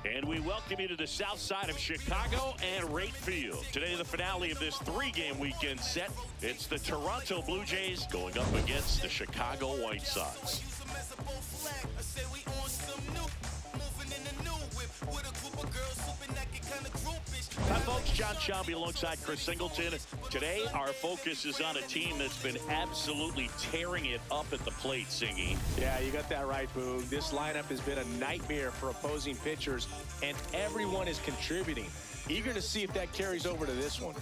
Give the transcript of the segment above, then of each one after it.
And we welcome you to the south side of Chicago and Wright Field. Today, the finale of this three-game weekend set. It's the Toronto Blue Jays going up against the Chicago White Sox. Hi, folks. John Shelby alongside Chris Singleton. Today, our focus is on a team that's been absolutely tearing it up at the plate, Singy. Yeah, you got that right, Boog. This lineup has been a nightmare for opposing pitchers, and everyone is contributing. Eager to see if that carries over to this one.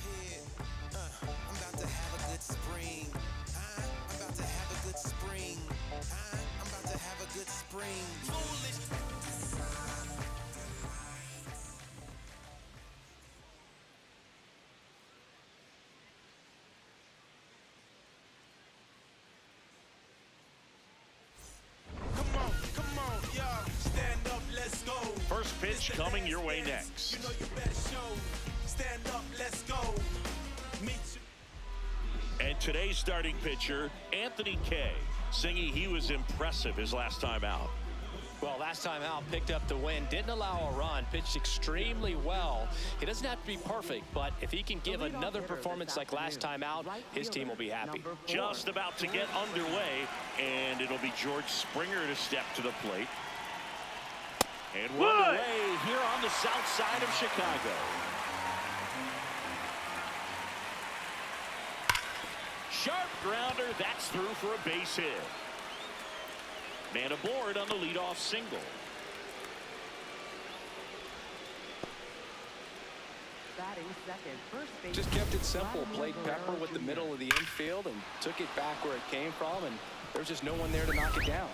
First pitch coming your way next. Stand up, let's go. And today's starting pitcher, Anthony Kay. Singy, he was impressive his last time out. Well, last time out, picked up the win, didn't allow a run, pitched extremely well. He doesn't have to be perfect, but if he can give another performance like last time out, his team will be happy. Just about to get underway, and it'll be George Springer to step to the plate. And one away here on the south side of Chicago. Sharp grounder, that's through for a base hit. Man aboard on the leadoff single. Batting second, first base. Just kept it simple, played Pepper with the middle of the infield and took it back where it came from, and there's just no one there to knock it down.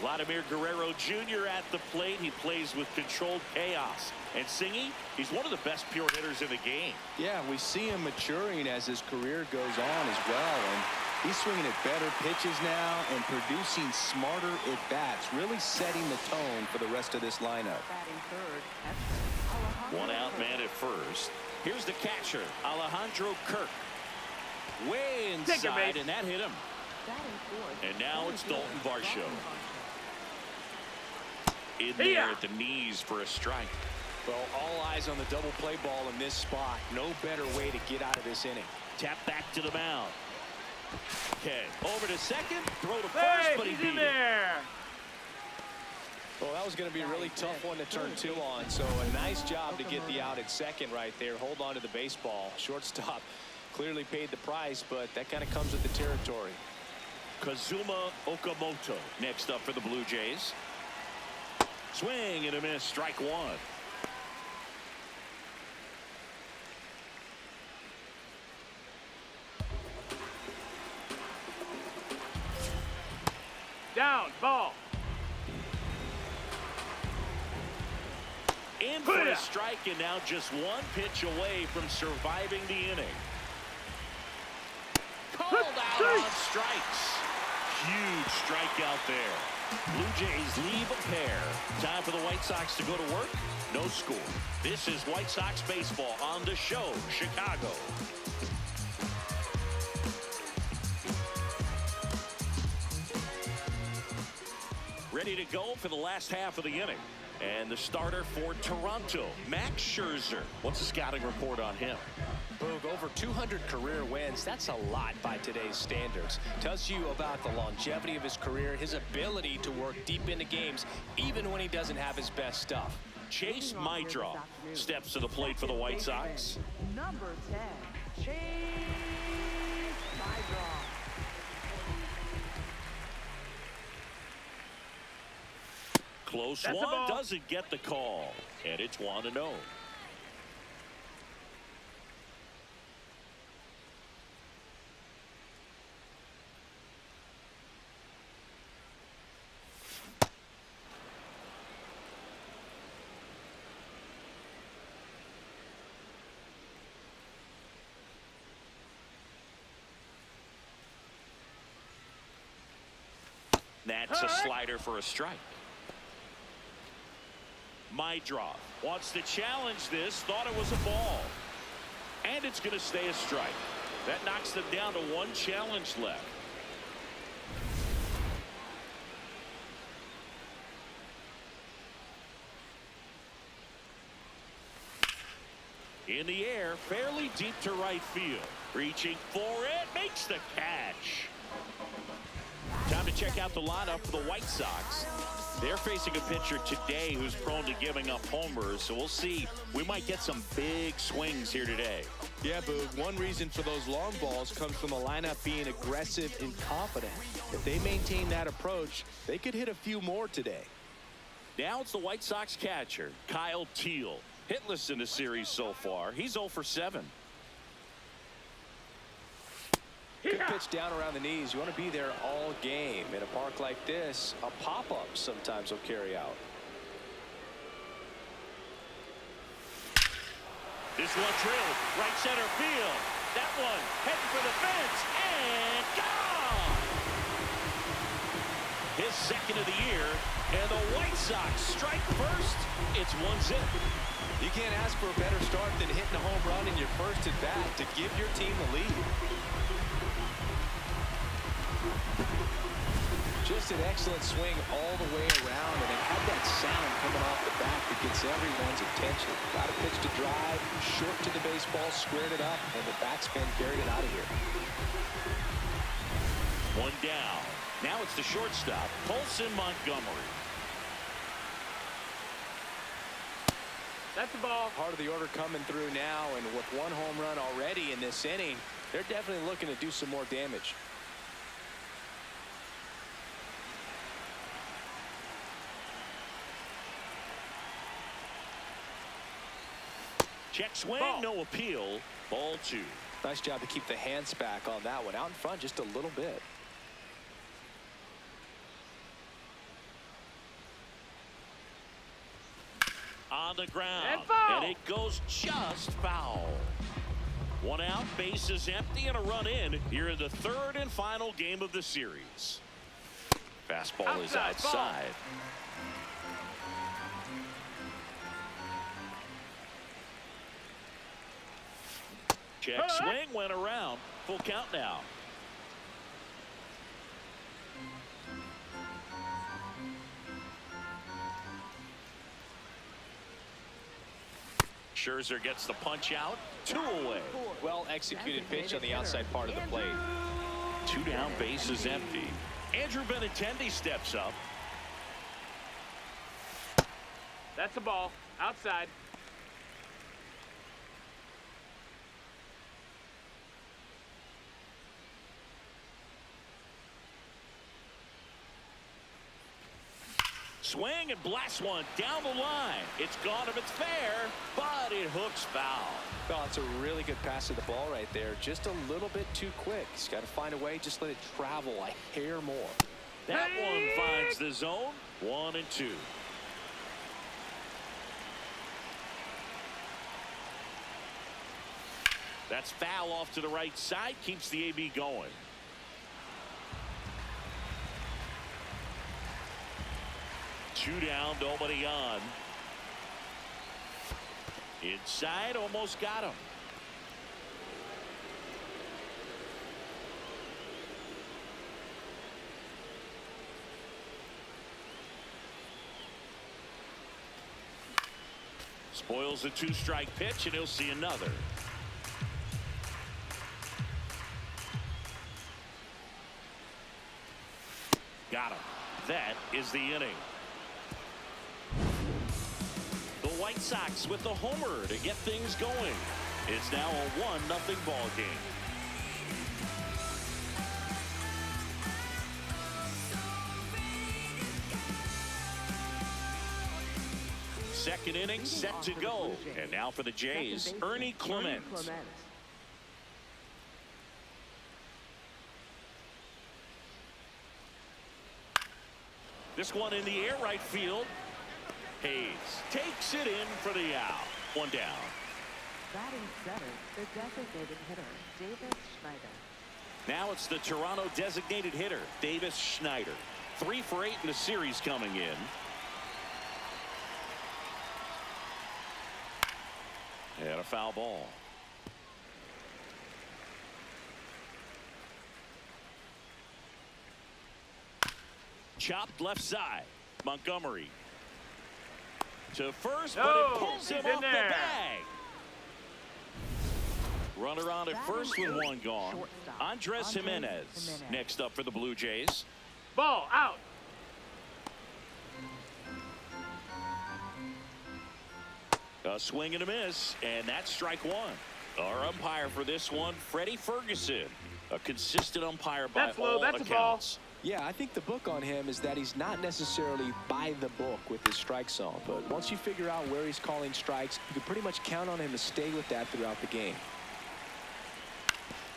Vladimir Guerrero Jr. at the plate. He plays with controlled chaos. And Singy, he's one of the best pure hitters in the game. Yeah, we see him maturing as his career goes on as well, and he's swinging at better pitches now and producing smarter at-bats, really setting the tone for the rest of this lineup. Batting third, One out man at first. Here's the catcher, Alejandro Kirk. Way inside, and that hit him. And now it's Dalton Varsho. In there at the knees for a strike. Well, all eyes on the double play ball in this spot. No better way to get out of this inning. Tap back to the mound. Okay, over to second, throw to first, but he beat it. Well, that was going to be a really tough one to turn two on, so a nice job to get the out at second right there. Hold on to the baseball. Shortstop clearly paid the price, but that kind of comes with the territory. Kazuma Okamoto next up for the Blue Jays. Swing and a miss, strike one. Down, ball. In for a strike, and now just one pitch away from surviving the inning. Called out on strikes. Huge strikeout there. Blue Jays leave a pair. Time for the White Sox to go to work. No score. This is White Sox baseball on the show, Chicago. Ready to go for the last half of the inning. And the starter for Toronto, Max Scherzer. What's the scouting report on him? Boog, over 200 career wins. That's a lot by today's standards. Tells you about the longevity of his career, his ability to work deep into games, even when he doesn't have his best stuff. Chase Maidra steps to the plate for the White Sox. Number 10, Chase Maidra. Close one, doesn't get the call, and it's 1-0. That's a slider for a strike. Mydroff wants to challenge this, thought it was a ball. And it's going to stay a strike. That knocks them down to one challenge left. In the air, fairly deep to right field. Reaching for it, makes the catch. Time to check out the lineup for the White Sox. They're facing a pitcher today who's prone to giving up homers, so we'll see. We might get some big swings here today. Yeah, Boog, one reason for those long balls comes from the lineup being aggressive and confident. If they maintain that approach, they could hit a few more today. Now it's the White Sox catcher, Kyle Teal. Hitless in the series so far. He's 0 for 7. Good pitch down around the knees. You want to be there all game. In a park like this, a pop-up sometimes will carry out. This one drilled right center field. That one heading for the fence and gone. His second of the year, and the White Sox strike first. It's 1-0. You can't ask for a better start than hitting a home run in your first at bat to give your team the lead. Just an excellent swing all the way around, and it had that sound coming off the bat that gets everyone's attention. Got a pitch to drive, short to the baseball, squared it up, and the backspin carried it out of here. One down. Now it's the shortstop, Colson Montgomery. That's the ball. Part of the order coming through now, and with one home run already in this inning, they're definitely looking to do some more damage. Check swing, no appeal. Ball 2. Nice job to keep the hands back on that one. Out in front just a little bit. On the ground, and it goes just foul. One out, bases empty, and a run in here in the third and final game of the series. Fastball is outside. Check swing, went around. Full count now. Scherzer gets the punch out. 2 away. Well executed pitch on the outside part of the plate. 2 down, bases empty. Andrew Benintendi steps up. That's a ball. Outside. Swing and blast one down the line. It's gone if it's fair, but it hooks foul. Oh, it's a really good pass of the ball right there. Just a little bit too quick. He's got to find a way. Just let it travel a hair more. That one finds the zone. 1 and 2. That's foul off to the right side. Keeps the AB going. Two down, nobody on. Inside, almost got him. Spoils the 2-strike pitch, and he'll see another. Got him. That is the inning. The White Sox with the homer to get things going. It's now a 1-0 ball game. Second inning set to go. And now for the Jays, Ernie Clement. This one in the air, right field. Hayes takes it in for the out. 1 down. Batting seventh, the designated hitter, Davis Schneider. Now it's the Toronto designated hitter, Davis Schneider. 3 for 8 in the series coming in. And a foul ball. Chopped left side. Montgomery to first, but it pulls him off the bag. Runner on at first with one gone. Andres Jimenez next up for the Blue Jays. Ball out. A swing and a miss, and that's strike one. Our umpire for this one, Freddie Ferguson, a consistent umpire by all accounts. Yeah, I think the book on him is that he's not necessarily by the book with his strike zone, but once you figure out where he's calling strikes, you can pretty much count on him to stay with that throughout the game.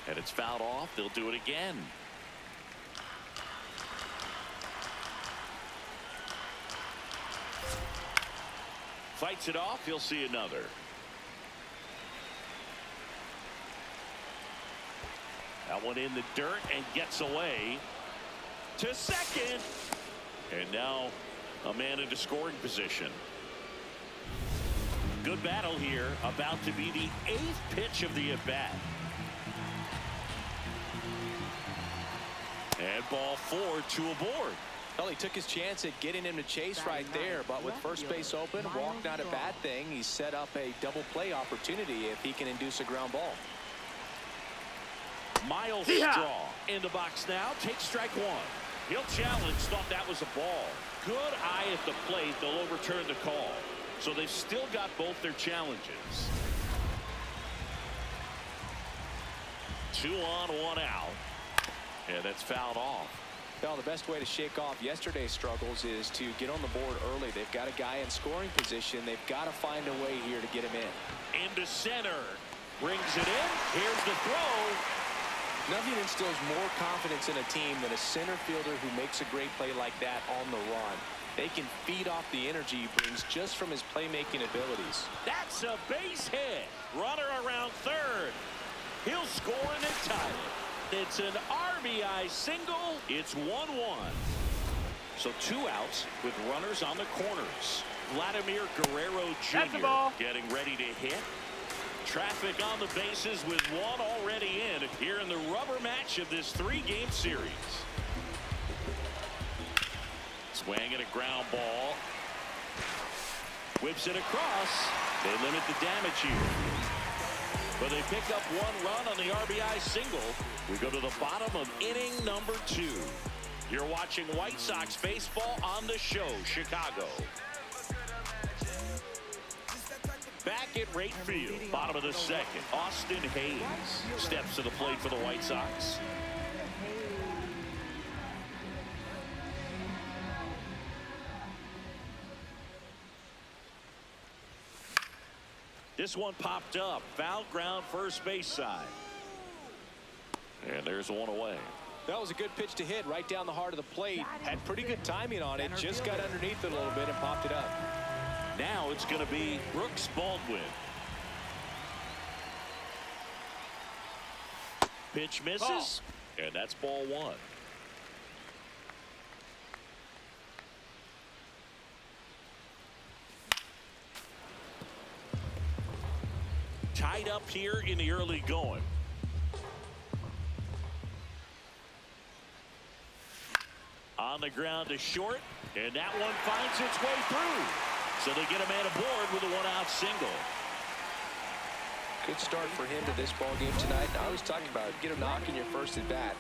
And it's fouled off. They'll do it again. Fights it off. He'll see another. That one in the dirt and gets away to second. And now a man into scoring position. Good battle here. About to be the 8th pitch of the at-bat. And ball 4, 2 aboard. Well, he took his chance at getting him to chase right there, but with first base open, walk not a bad thing. He set up a double play opportunity if he can induce a ground ball. Miles Straw in the box now. Takes strike one. He'll challenge. Thought that was a ball. Good eye at the plate. They'll overturn the call. So they've still got both their challenges. 2 on, 1 out. And that's fouled off. Well, the best way to shake off yesterday's struggles is to get on the board early. They've got a guy in scoring position. They've got to find a way here to get him in. Into center. Brings it in. Here's the throw. Nothing instills more confidence in a team than a center fielder who makes a great play like that on the run. They can feed off the energy he brings just from his playmaking abilities. That's a base hit. Runner around third. He'll score and tie it. It's an RBI single. It's 1-1. So 2 outs with runners on the corners. Vladimir Guerrero Jr. getting ready to hit. Traffic on the bases with 1 already in here in the rubber match of this 3-game series. Swing and a ground ball. Whips it across. They limit the damage here. But they pick up 1 run on the RBI single. We go to the bottom of inning number 2. You're watching White Sox baseball on the show, Chicago. Back at right field, bottom of the second, Austin Hayes steps to the plate for the White Sox. This one popped up. Foul ground, first base side. And there's 1 away. That was a good pitch to hit right down the heart of the plate. Had pretty good timing on it. Just got underneath it a little bit and popped it up. Now it's going to be Brooks Baldwin. Pitch misses. And that's ball 1. Tied up here in the early going. On the ground to short, and that one finds its way through. So they get a man aboard with a 1-out single. Good start for him to this ball game tonight. I was talking about get a knock in your first at bat.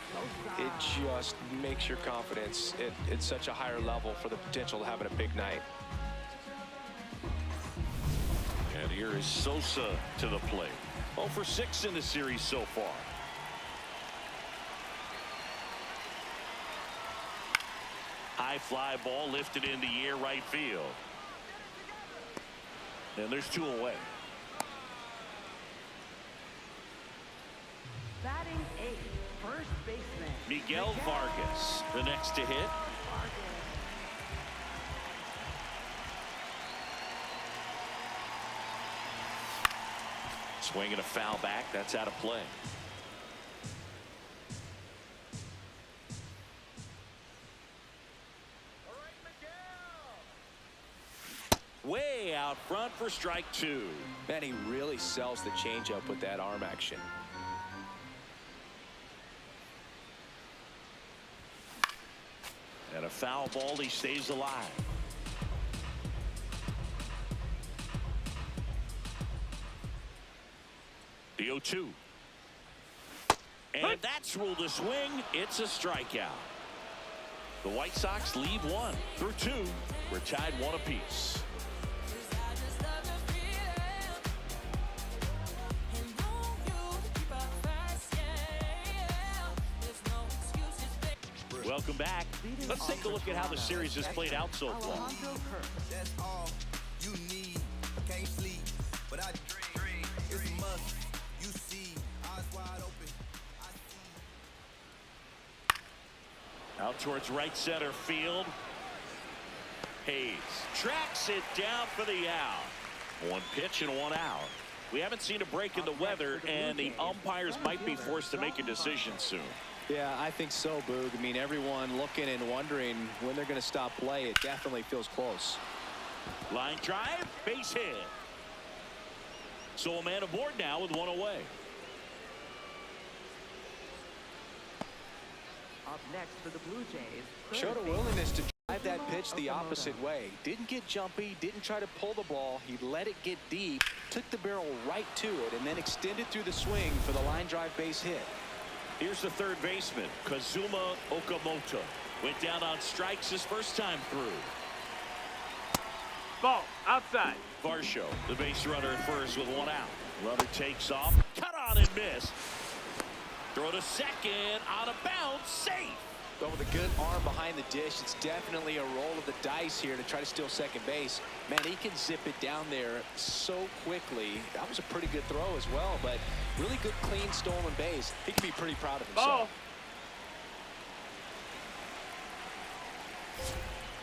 It just makes your confidence at such a higher level for the potential of having a big night. And here is Sosa to the plate. 0 for 6 in the series so far. High fly ball lifted in the air right field. And there's 2 away. Batting 8th, first baseman Miguel Vargas, the next to hit. Swing and a foul back. That's out of play. out front for strike 2. Man, he really sells the changeup with that arm action. And a foul ball, he stays alive. The 0-2. And that's ruled a swing. It's a strikeout. The White Sox lead 1 through 2. We're tied 1 apiece. Welcome back. Let's take a look at how the series has played out so far. That's all you need. Can't sleep, but I dream. It's a must. You see, eyes wide open. I see. Out towards right center field. Hayes tracks it down for the out. 1 pitch and 1 out. We haven't seen a break in the weather, and the umpires might be forced to make a decision soon. Yeah, I think so, Boog. I mean, everyone looking and wondering when they're going to stop play. It definitely feels close. Line drive, base hit. So a man aboard now with 1 away. Up next for the Blue Jays. Showed a willingness to drive that pitch the opposite way. Didn't get jumpy, didn't try to pull the ball. He let it get deep, took the barrel right to it, and then extended through the swing for the line drive base hit. Here's the third baseman, Kazuma Okamoto. Went down on strikes his first time through. Ball outside. Varsho, the base runner at first with 1 out. Runner takes off, cut on and miss. Throw to second, out of bounds, safe. But with a good arm behind the dish, it's definitely a roll of the dice here to try to steal second base. Man, he can zip it down there so quickly. That was a pretty good throw as well, but really good, clean, stolen base. He can be pretty proud of himself.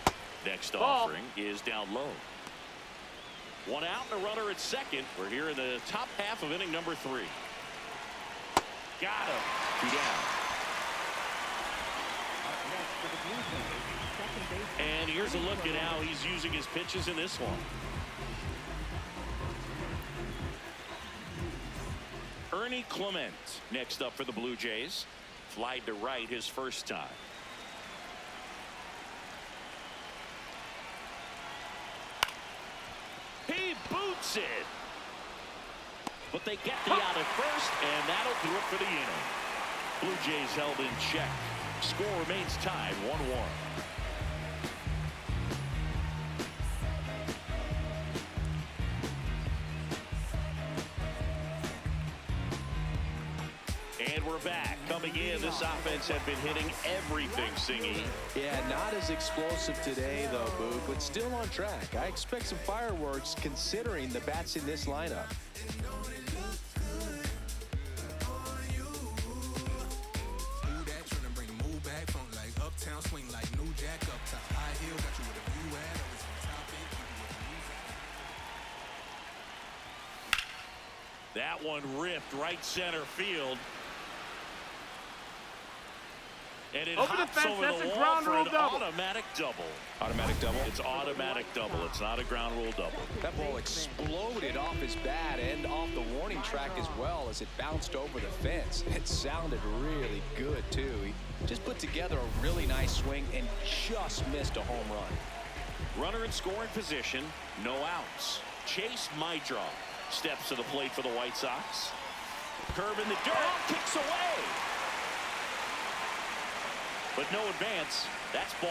Ball. Next Ball. offering is down low. 1 out and a runner at second. We're here in the top half of inning number 3. Got him. 2 down. And here's a look at how he's using his pitches in this one. Ernie Clement next up for the Blue Jays. Flied to right his first time. He boots it. But they get the out at first, and that'll do it for the inning. Blue Jays held in check. Score remains tied 1-1. And we're back. Coming in, this offense had been hitting everything, Singy. Yeah, not as explosive today, though, Boog, but still on track. I expect some fireworks considering the bats in this lineup. That one ripped right center field. And it Open the hops fence, over that's the a wall ground for rule an double. automatic double. Automatic double? It's automatic double. It's not a ground rule double. That ball exploded off his bat and off the warning track as well as it bounced over the fence. It sounded really good, too. He just put together a really nice swing and just missed a home run. Runner in scoring position, no outs. Chase Maidra steps to the plate for the White Sox. Curve in the dirt, kicks away. But no advance. That's ball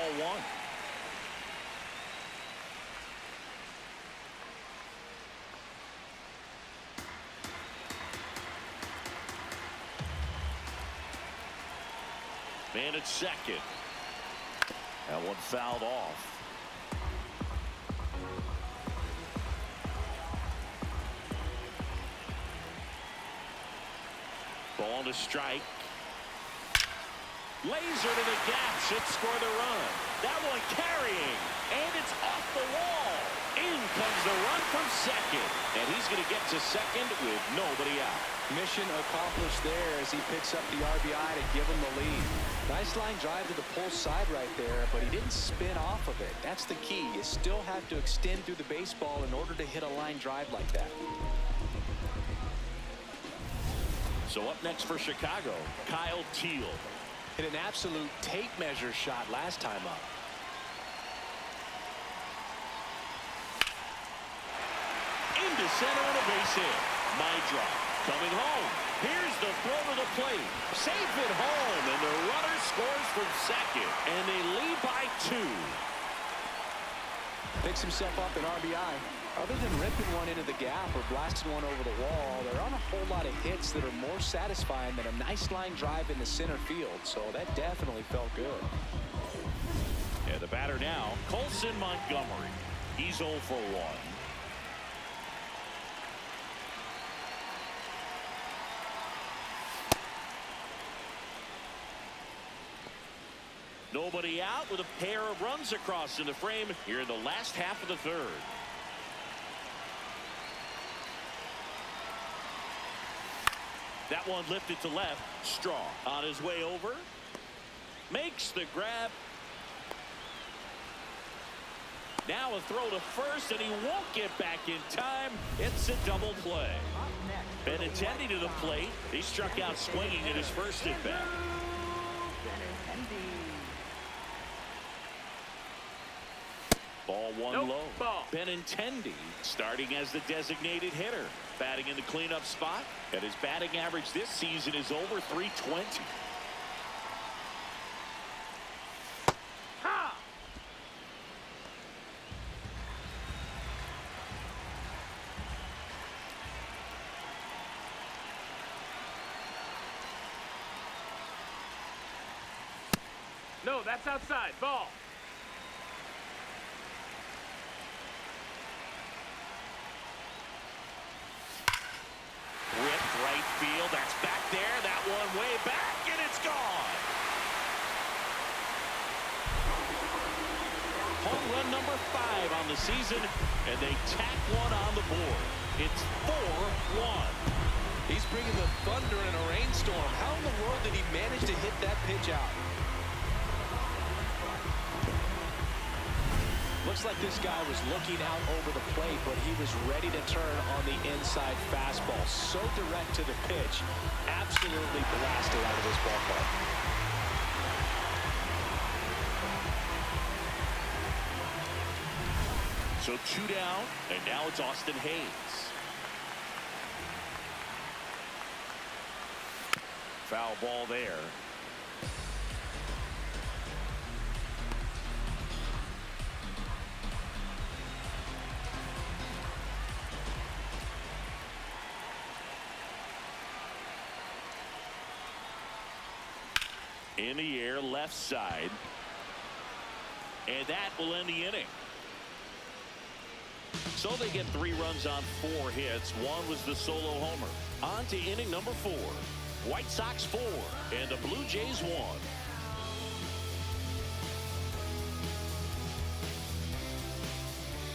1. Man at second. That one fouled off. Ball to strike. Laser to the gap should score the run. That one carrying, and it's off the wall. In comes the run from second, and he's going to get to second with nobody out. Mission accomplished there as he picks up the RBI to give him the lead. Nice line drive to the pull side right there, but he didn't spin off of it. That's the key. You still have to extend through the baseball in order to hit a line drive like that. So up next for Chicago, Kyle Teal. Hit an absolute tape measure shot last time up. Into center and a base hit. My drop. Coming home. Here's the throw to the plate. Safe at home, and the runner scores from second. And they lead by 2. Picks himself up an RBI. Other than ripping one into the gap or blasting one over the wall, there aren't a whole lot of hits that are more satisfying than a nice line drive into center field. So that definitely felt good. And the batter now, Colson Montgomery. He's 0 for 1. Nobody out with a pair of runs across in the frame here in the last half of the third. That one lifted to left. Strong on his way over. Makes the grab. Now a throw to first, and he won't get back in time. It's a double play. Benintendi to the plate. He struck out swinging in his first at bat. Ball one low. Ball. Benintendi starting as the designated hitter. Batting in the cleanup spot. And his batting average this season is over 320. Ha! No, that's outside. Ball. Ripped right field. That's back there. That one way back, and it's gone. Home run number 5 on the season, and they tack one on the board. It's 4-1. He's bringing the thunder in a rainstorm. How in the world did he manage to hit that pitch out? Looks like this guy was looking out over the plate, but he was ready to turn on the inside fastball. So direct to the pitch. Absolutely blasted out of this ballpark. So 2 down, and now it's Austin Hayes. Foul ball there. In the air, left side. And that will end the inning. So they get 3 runs on 4 hits. One was the solo homer. On to inning number 4. White Sox 4 and the Blue Jays 1.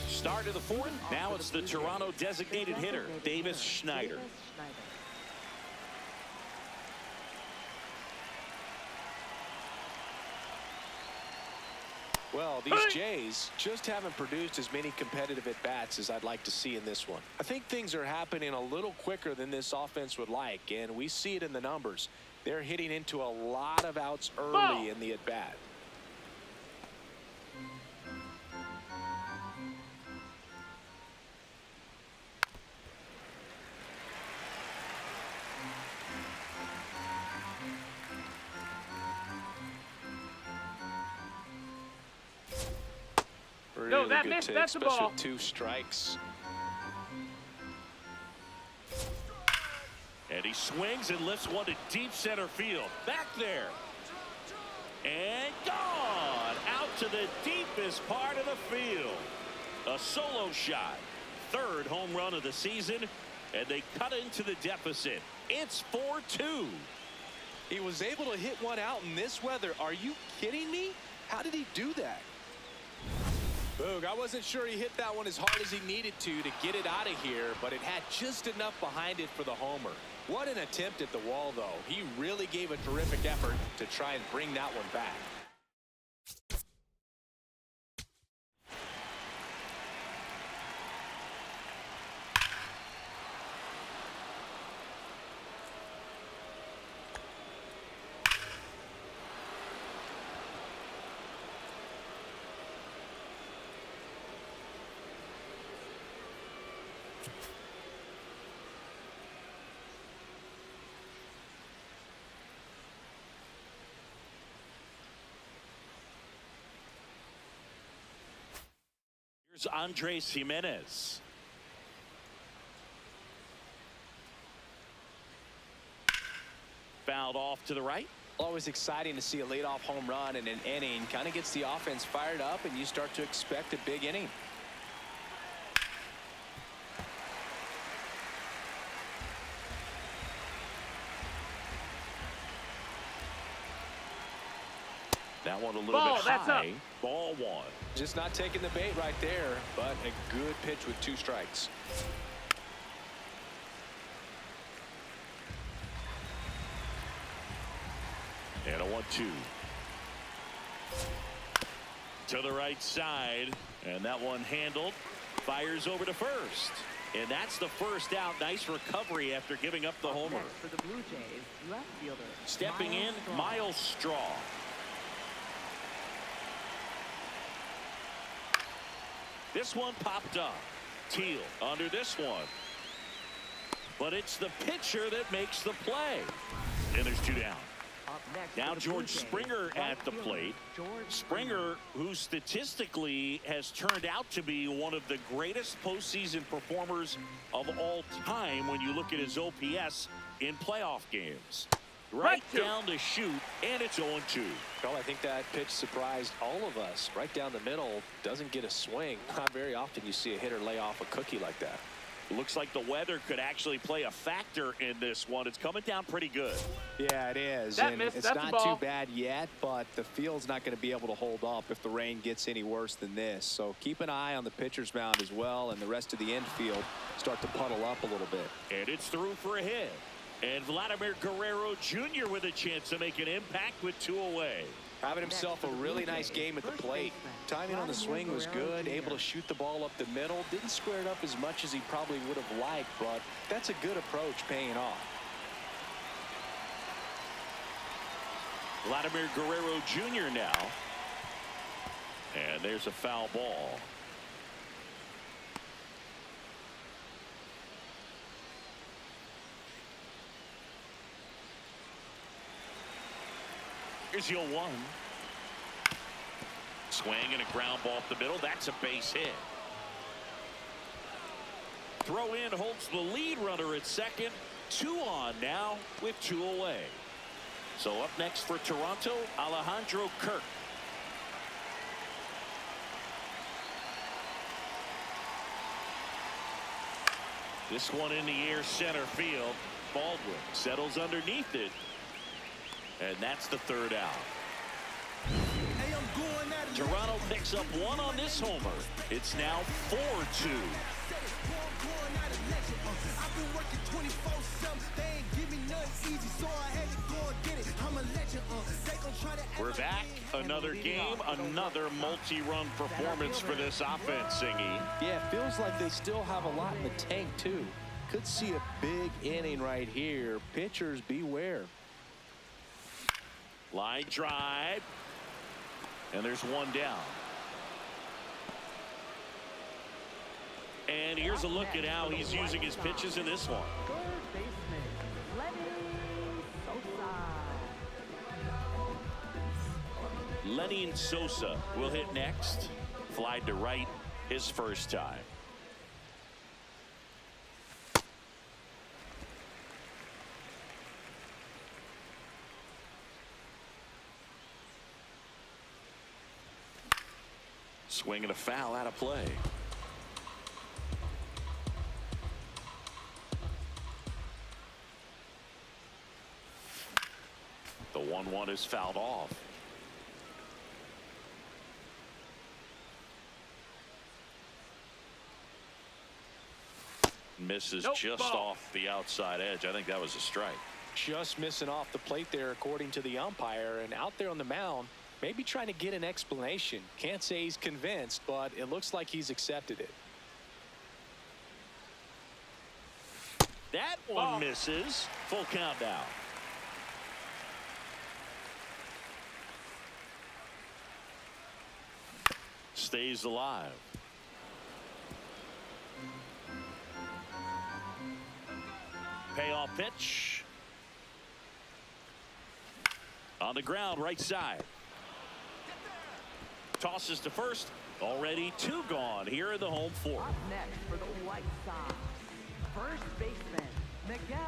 Start of the 4th. Now it's the Toronto designated hitter, Davis Schneider. Well, these Jays just haven't produced as many competitive at-bats as I'd like to see in this one. I think things are happening a little quicker than this offense would like, and we see it in the numbers. They're hitting into a lot of outs early in the at-bat. No, that missed. That's the ball. With 2 strikes. And he swings and lifts one to deep center field. Back there. And gone. Out to the deepest part of the field. A solo shot. 3rd home run of the season. And they cut into the deficit. It's 4-2. He was able to hit one out in this weather. Are you kidding me? How did he do that? Boog, I wasn't sure he hit that one as hard as he needed to get it out of here, but it had just enough behind it for the homer. What an attempt at the wall, though. He really gave a terrific effort to try and bring that one back. Here's Andres Jimenez. Fouled off to the right. Always exciting to see a leadoff home run in an inning. Kind of gets the offense fired up, and you start to expect a big inning. That one a little Ball, bit that's high. up. Ball one. Just not taking the bait right there, but a good pitch with 2 strikes. And a 1-2. To the right side, and that one handled. Fires over to first. And that's the first out. Nice recovery after giving up the homer. Next for the Blue Jays, left fielder. Stepping in, Miles Straw. This one popped up. Teal under this one. But it's the pitcher that makes the play. And there's 2 down. Up next Now for the Blue George Jays, Springer right at the fielder, plate. George Springer, who statistically has turned out to be one of the greatest postseason performers of all time when you look at his OPS in playoff games. Right down to shoot, and it's 0-2. Well, I think that pitch surprised all of us. Right down the middle, doesn't get a swing. Not very often you see a hitter lay off a cookie like that. Looks like the weather could actually play a factor in this one. It's coming down pretty good. Yeah, it is. That and missed. it's That's not a ball. too bad yet, but the field's not going to be able to hold up if the rain gets any worse than this. So keep an eye on the pitcher's mound as well, and the rest of the infield start to puddle up a little bit. And it's through for a hit. And Vladimir Guerrero Jr. with a chance to make an impact with 2 away. Having himself a really nice game at the plate. Timing on the swing was good, able to shoot the ball up the middle. Didn't square it up as much as he probably would have liked, but that's a good approach paying off. Vladimir Guerrero Jr. now. And there's a foul ball. Here's your 1. Swing and a ground ball up the middle. That's a base hit. Throw in holds the lead runner at second. 2 on now with 2 away. So up next for Toronto, Alejandro Kirk. This one in the air center field. Baldwin settles underneath it. And that's the 3rd out. Toronto picks up 1 on this homer. It's now 4-2. We're back. Another game, another multi-run performance for this offense, Singy. Yeah, it feels like they still have a lot in the tank, too. Could see a big inning right here. Pitchers, beware. Line drive. And there's 1 down. And here's a look at how he's using his pitches in this one. Third baseman, Lenny Sosa will hit next. Flied to right his first time. Swing and a foul out of play. one is fouled off. Misses just off the outside edge. I think that was a strike. Just missing off the plate there, according to the umpire. And out there on the mound, maybe trying to get an explanation. Can't say he's convinced, but it looks like he's accepted it. That one misses. Full count now. Stays alive. Payoff pitch. On the ground, right side. Tosses to first. Already 2 gone here in the home 4. Up next for the White Sox, first baseman, Miguel.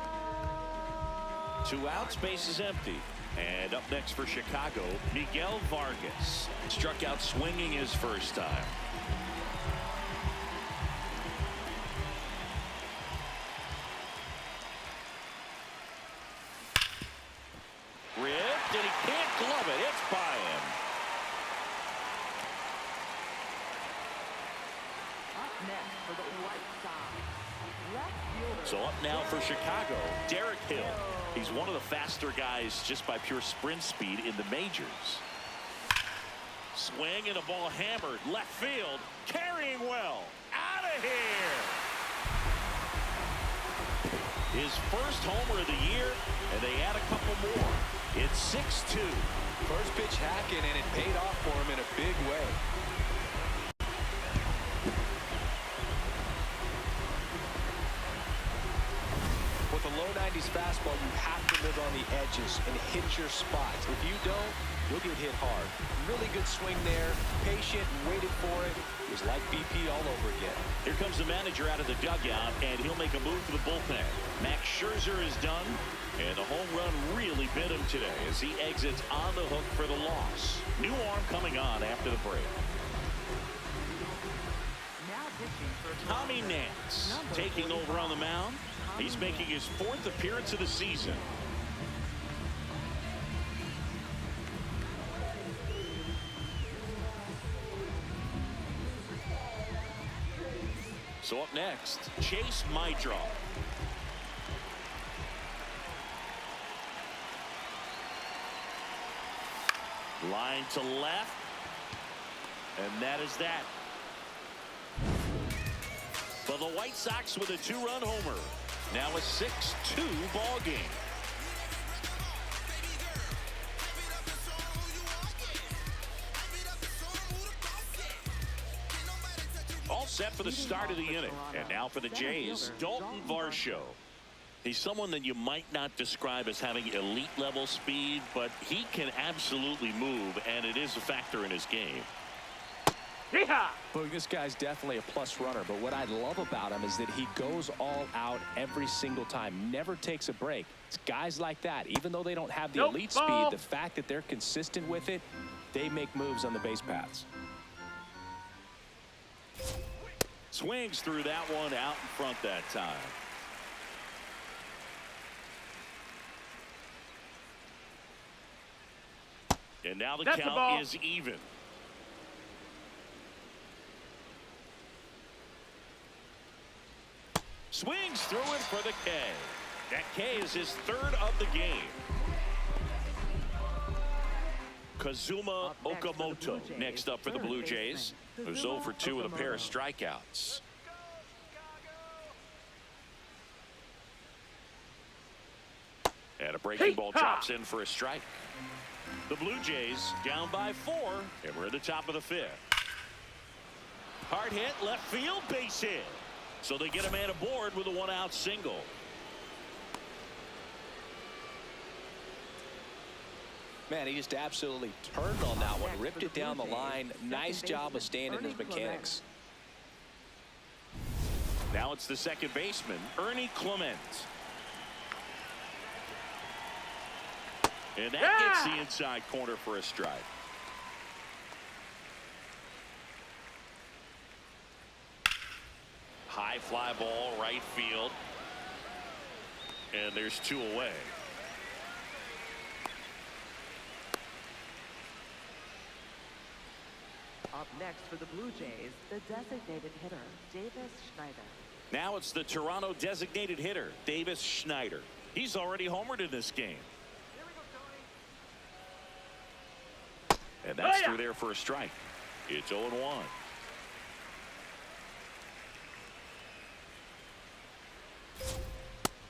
2 outs, base is empty. And up next for Chicago, Miguel Vargas. Struck out swinging his first time. Ripped, and he can't glove it. It's by him. Up next for the White Sox, left fielder. So up now for Chicago, Derek Hill. He's one of the faster guys just by pure sprint speed in the majors. Swing and a ball hammered left field, carrying well. Out of here. His first homer of the year, and they add a couple more. It's 6-2. First pitch hacking, and it paid off for him in a big way. With a low 90s fastball, you have to live on the edges and hit your spots. If you don't, you'll get hit hard. Really good swing there. Patient, waited for it. It was like BP all over again. Here comes the manager out of the dugout, and he'll make a move to the bullpen. Max Scherzer is done, and the home run really bit him today as he exits on the hook for the loss. New arm coming on after the break. Now pitching for Tommy Nance taking over on the mound. He's making his 4th appearance of the season. So up next, Chase Maidra. Line to left. And that is that. For the White Sox with a 2-run homer. Now a 6-2 ball game. All set for the start of the inning. And now for the Jays, Dalton Varsho. He's someone that you might not describe as having elite level speed, but he can absolutely move, and it is a factor in his game. Well, this guy's definitely a plus runner, but what I love about him is that he goes all out every single time, never takes a break. It's guys like that, even though they don't have the elite speed, the fact that they're consistent with it, they make moves on the base paths. Swings through that one out in front that time. And now the count is even. Swings through it for the K. That K is his 3rd of the game. Kazuma Okamoto next up for the Blue Jays, who's 0 for 2 with a pair of strikeouts. And a breaking ball chops in for a strike. The Blue Jays down by 4, and we're at the top of the 5th. Hard hit, left field, base hit. So they get a man aboard with a 1-out single. Man, he just absolutely turned on that one, ripped it down the line. Nice job of staying in his mechanics. Now it's the second baseman, Ernie Clement. And that gets the inside corner for a strike. High fly ball, right field. And there's 2 away. Up next for the Blue Jays, the designated hitter, Davis Schneider. Now it's the Toronto designated hitter, Davis Schneider. He's already homered in this game. And that's through there for a strike. It's 0-1.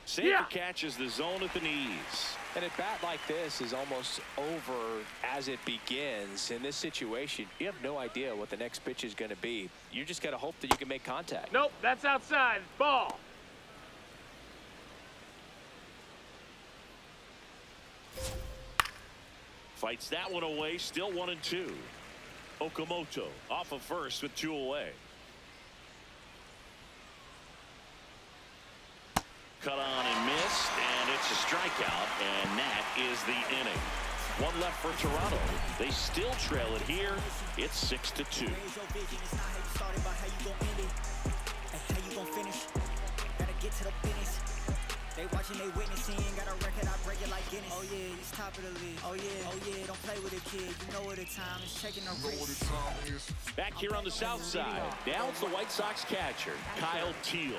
Safer catches the zone at the knees. And a bat like this is almost over as it begins. In this situation, you have no idea what the next pitch is going to be. You just got to hope that you can make contact. Nope, that's outside. Ball. Fights that one away. Still 1-2. Okamoto off of first with 2 away. Cut on and missed, and it's a strikeout, and that is the inning. One left for Toronto. They still trail it here. It's 6-2. They watching, they witnessing, got a record, I break it like Guinness. Oh yeah, it's top of the league. Oh yeah, don't play with a kid. You know what the time is, checking the wrist. Back here on the south side, now it's the White Sox catcher, Kyle Teal.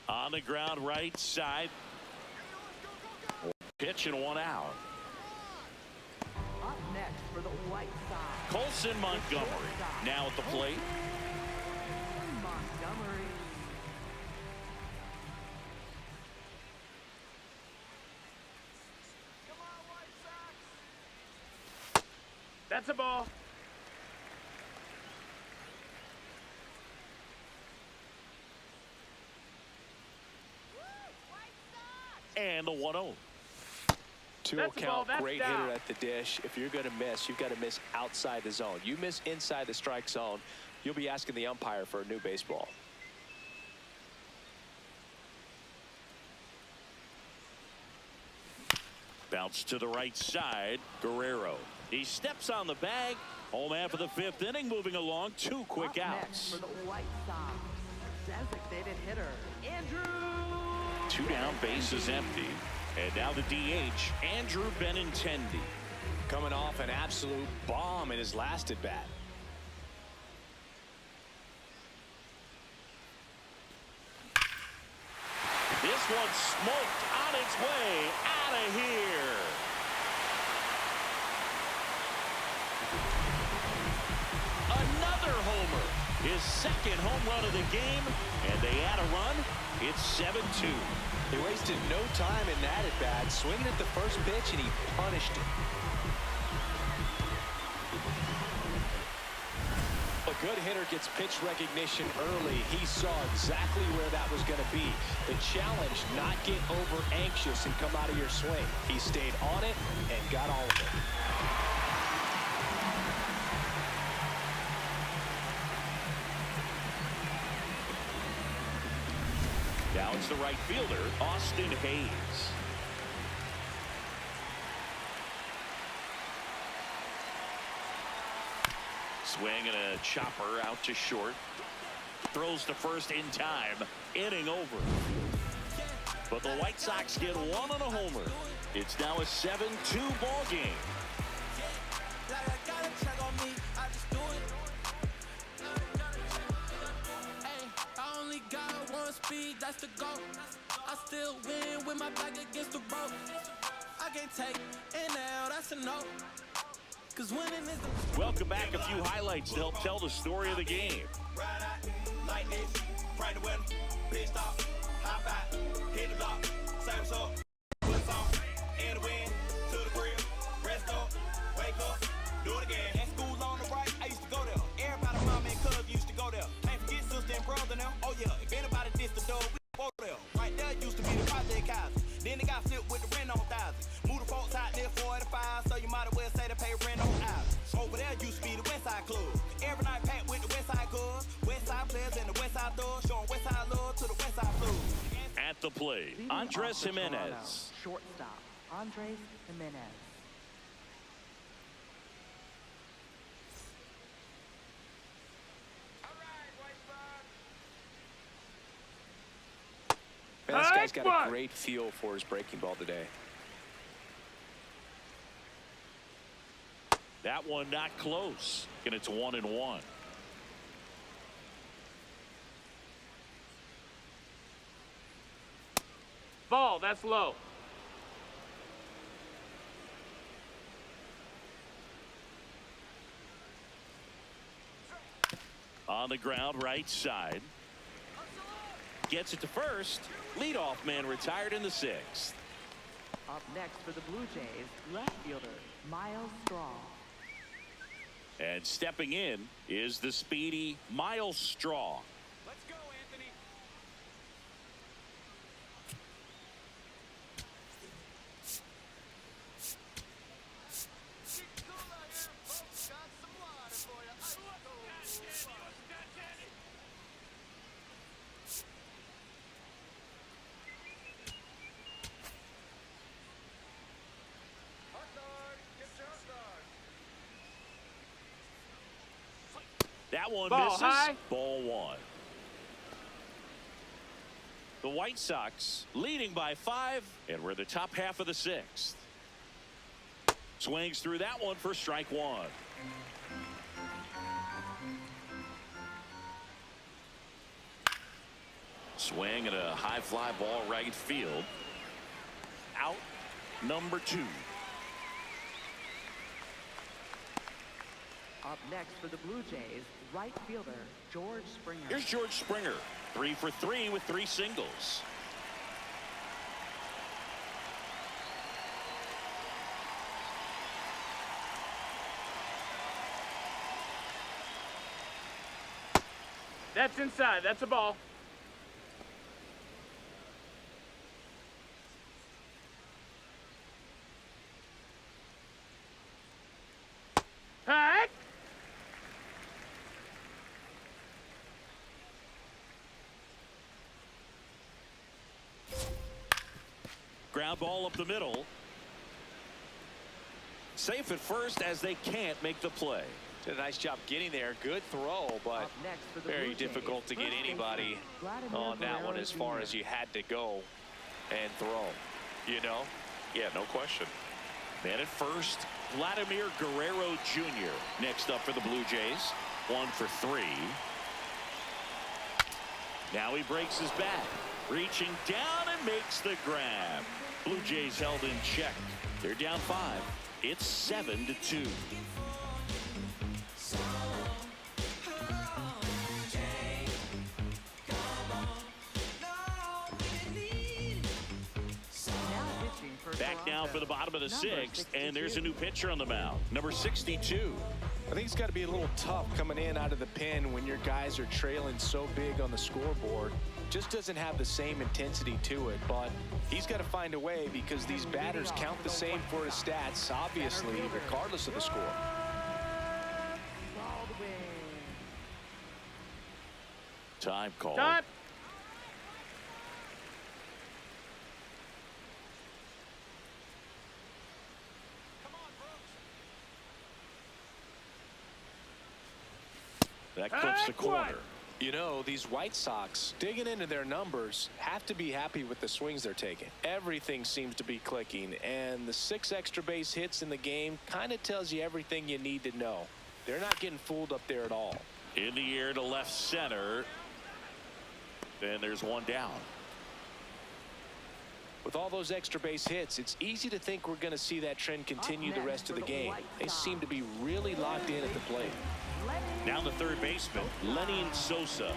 On the ground right side. Pitch and 1 out. Up next for the White Sox, Colson Montgomery now at the plate. Montgomery. That's a ball. And the 1-0. 2-0 count, that's great down. hitter at the dish. If you're going to miss, you've got to miss outside the zone. You miss inside the strike zone, you'll be asking the umpire for a new baseball. Bounce to the right side. Guerrero. He steps on the bag. Home half of the 5th inning, moving along. 2 quick Up next outs. for the White Sox, designated hitter, Andrew. 2 down, bases empty. And now the DH, Andrew Benintendi. Coming off an absolute bomb in his last at bat. This one smoked on its way out of here. Another homer. His 2nd home run of the game. And they add a run. It's 7-2. He wasted no time in that at bat, swinging at the first pitch, and he punished it. A good hitter gets pitch recognition early. He saw exactly where that was going to be. The challenge, not get over anxious and come out of your swing. He stayed on it and got all of it. Now it's the right fielder, Austin Hayes. Swing and a chopper out to short. Throws to first in time. Inning over. But the White Sox get 1 on a homer. It's now a 7-2 ball game. Speed, that's the goal. I still win with my back against the rope. I can't take it now, that's a no. Cause winning is the... Welcome back. A few highlights to help tell the story of the game. Ride out, like this, right to win, pitch stop, hop out, hit the block, say what's up, what's on, in the wind, to the grill, rest up, wake up, do it again. At school on the right, I used to go there. Everybody, mama and cuz used to go there. Can't forget sister and brother now. Oh yeah, if anybody dissed the dog, we go there. Right there used to be the project house. Then they got flipped with the rent on thousands. Move the folks out there 45, so you might as well say they pay rent on islands. Over there used to be the West Side Club. Every night packed with the West Side Clubs. West Side players and the West Side thugs, showing West Side love to the West Side Blues. At the plate, Leading Andres off for Toronto, Jimenez. shortstop, Andres Jimenez. Man, this guy guy's Take got one. a great feel for his breaking ball today. That one not close, and it's 1-1. Ball, that's low. On the ground, right side. Gets it to first. Leadoff man retired in the 6th. Up next for the Blue Jays, left fielder Miles Straw. And stepping in is the speedy Miles Straw. Let's go, Anthony. That one Ball misses. high. Ball 1. The White Sox leading by 5, and we're the top half of the 6th. Swings through that one for strike 1. Swing and a high fly ball right field. Out number 2. Up next for the Blue Jays, right fielder George Springer. Here's George Springer, 3 for 3 with 3 singles. That's inside. That's a ball. Heck! Ground ball up the middle. Safe at first as they can't make the play. Did a nice job getting there. Good throw, but Up next for the very Blue Jays, difficult to get first anybody baseman, on that Vladimir one as far Guerrero as you had to go and throw. You know? Yeah, no question. Man at first, Vladimir Guerrero Jr. Next up for the Blue Jays. 1 for 3. Now he breaks his bat. Reaching down and makes the grab. Blue Jays held in check. They're down 5. It's 7-2. Back now for the bottom of the 6th, and there's a new pitcher on the mound, number 62. I think it's got to be a little tough coming in out of the pen when your guys are trailing so big on the scoreboard. Just doesn't have the same intensity to it, but he's got to find a way because these batters count the same for his stats, obviously, regardless of the score. Baldwin. Time call. Time. That clips the corner. You know, these White Sox, digging into their numbers, have to be happy with the swings they're taking. Everything seems to be clicking, and the 6 extra base hits in the game kind of tells you everything you need to know. They're not getting fooled up there at all. In the air to left center. And there's one down. With all those extra base hits, it's easy to think we're going to see that trend continue the rest of the game. They seem to be really locked in at the plate. Now the third baseman, Lenny Sosa.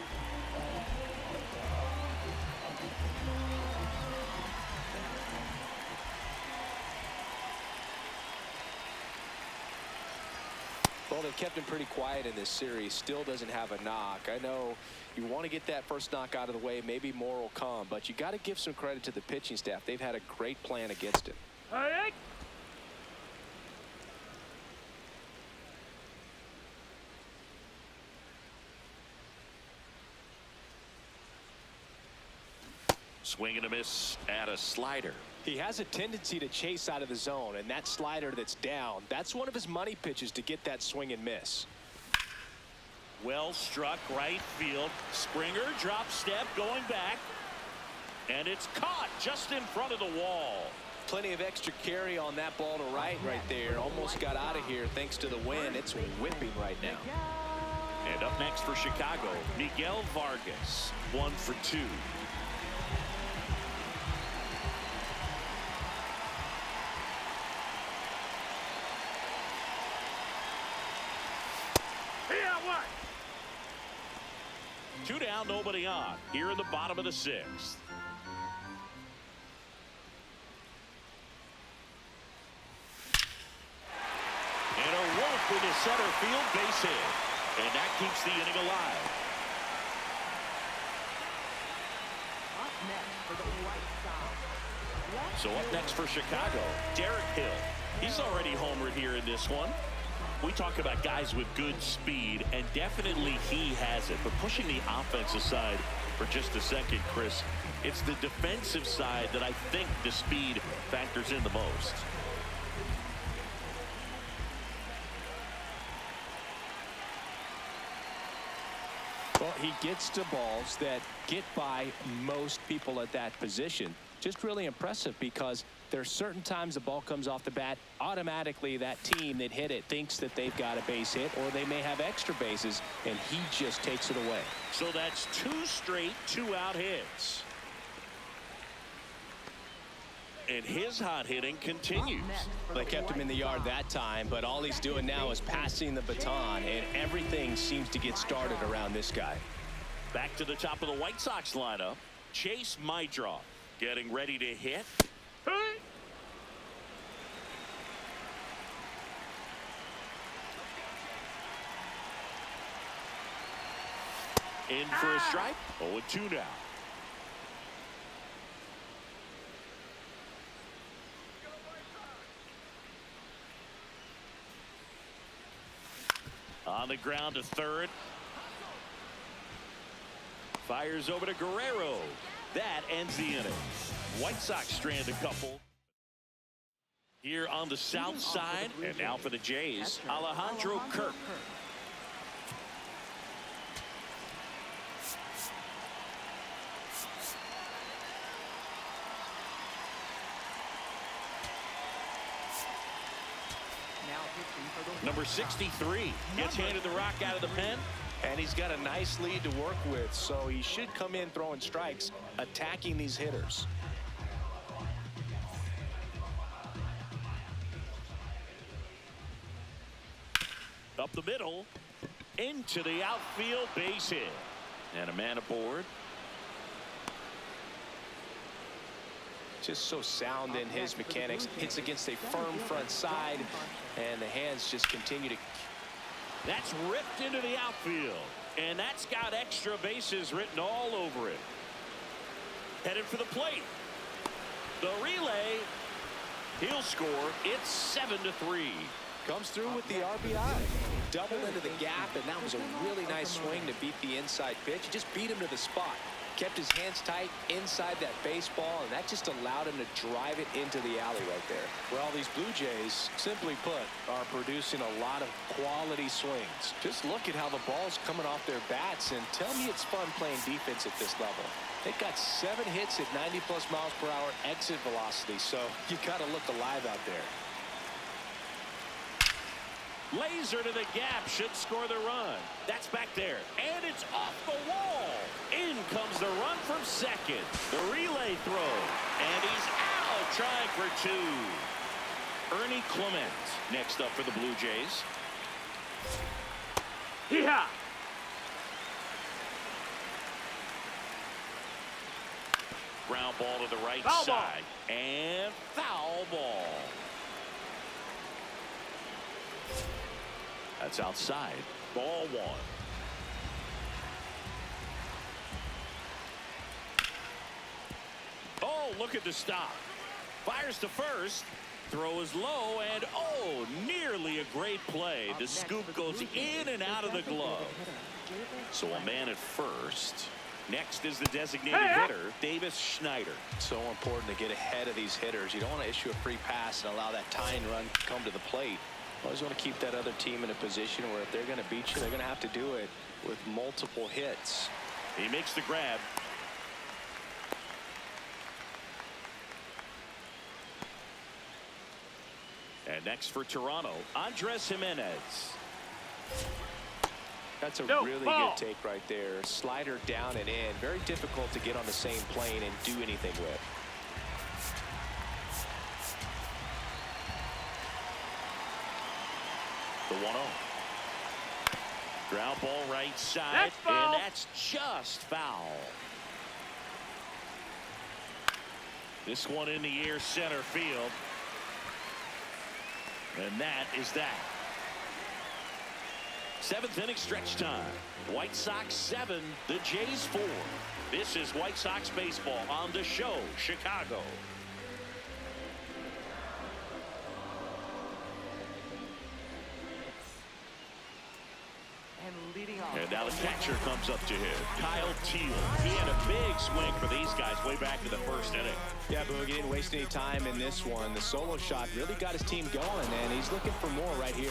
Well, they've kept him pretty quiet in this series. Still doesn't have a knock. I know you want to get that first knock out of the way. Maybe more will come, but you got to give some credit to the pitching staff. They've had a great plan against him. Heck! Swing and a miss at a slider. He has a tendency to chase out of the zone, and that slider that's down, that's one of his money pitches to get that swing and miss. Well struck right field. Springer drop step going back. And it's caught just in front of the wall. Plenty of extra carry on that ball to right there. Almost got out of here thanks to the wind. It's whipping right now. And up next for Chicago, Miguel Vargas, 1 for 2. Yeah, what? 2 down, nobody on. Here in the bottom of the 6th. And a rope into center field, base hit. And that keeps the inning alive. Up next for the White Sox. So up next for Chicago, Derek Hill. He's already homered here in this one. We talk about guys with good speed, and definitely he has it. But pushing the offense aside for just a second, Chris, it's the defensive side that I think the speed factors in the most. Well, he gets to balls that get by most people at that position. Just really impressive because there are certain times the ball comes off the bat, automatically that team that hit it thinks that they've got a base hit or they may have extra bases, and he just takes it away. So that's 2 straight 2-out hits. And his hot hitting continues. They kept him in the yard that time, but all he's doing now is passing the baton, and everything seems to get started around this guy. Back to the top of the White Sox lineup, Chase Mydroff getting ready to hit. In for a strike. 0-2 now. On the ground to third. Fires over to Guerrero. That ends the inning. White Sox strand a couple. Here on the south side. And now for the Jays, Alejandro Kirk. Number 63 gets handed the rock out of the pen. And he's got a nice lead to work with, so he should come in throwing strikes, attacking these hitters. Up the middle, into the outfield, base hit. And a man aboard. Just so sound in his mechanics. Hits against a firm front side, and the hands just continue to. That's ripped into the outfield, and that's got extra bases written all over it. Headed for the plate. The relay. He'll score. It's 7-3. Comes through with the RBI. Doubled into the gap, and that was a really nice swing to beat the inside pitch. He just beat him to the spot. Kept his hands tight inside that baseball, and that just allowed him to drive it into the alley right there. Well, these Blue Jays, simply put, are producing a lot of quality swings. Just look at how the ball's coming off their bats, and tell me it's fun playing defense at this level. They've got 7 hits at 90+ miles per hour exit velocity, so you got to look alive out there. Laser to the gap, should score the run. That's back there, and it's off the wall. In comes the run from second. The relay throw, and he's out, trying for 2. Ernie Clement next up for the Blue Jays. Yeah. Ground ball to the right Foul side, and foul ball. That's outside. Ball 1. Oh, look at the stop. Fires to first. Throw is low, and oh, nearly a great play. The scoop goes in and out of the glove. So a man at first. Next is the designated hitter, Davis Schneider. So important to get ahead of these hitters. You don't want to issue a free pass and allow that tying run to come to the plate. Always want to keep that other team in a position where if they're going to beat you, they're going to have to do it with multiple hits. He makes the grab. And next for Toronto, Andres Jimenez. That's a No, really ball. good take right there. Slider down and in. Very difficult to get on the same plane and do anything with. The 1-0. Ground ball right side. That's foul. And that's just foul. This one in the air center field. And that is that. 7th inning stretch time. White Sox 7, the Jays 4. This is White Sox baseball on the show, Chicago. And leading off. And now the catcher comes up to him, Kyle Teal. He had a big swing for these guys way back in the 1st inning. Yeah, Boog, he didn't waste any time in this one. The solo shot really got his team going, and he's looking for more right here.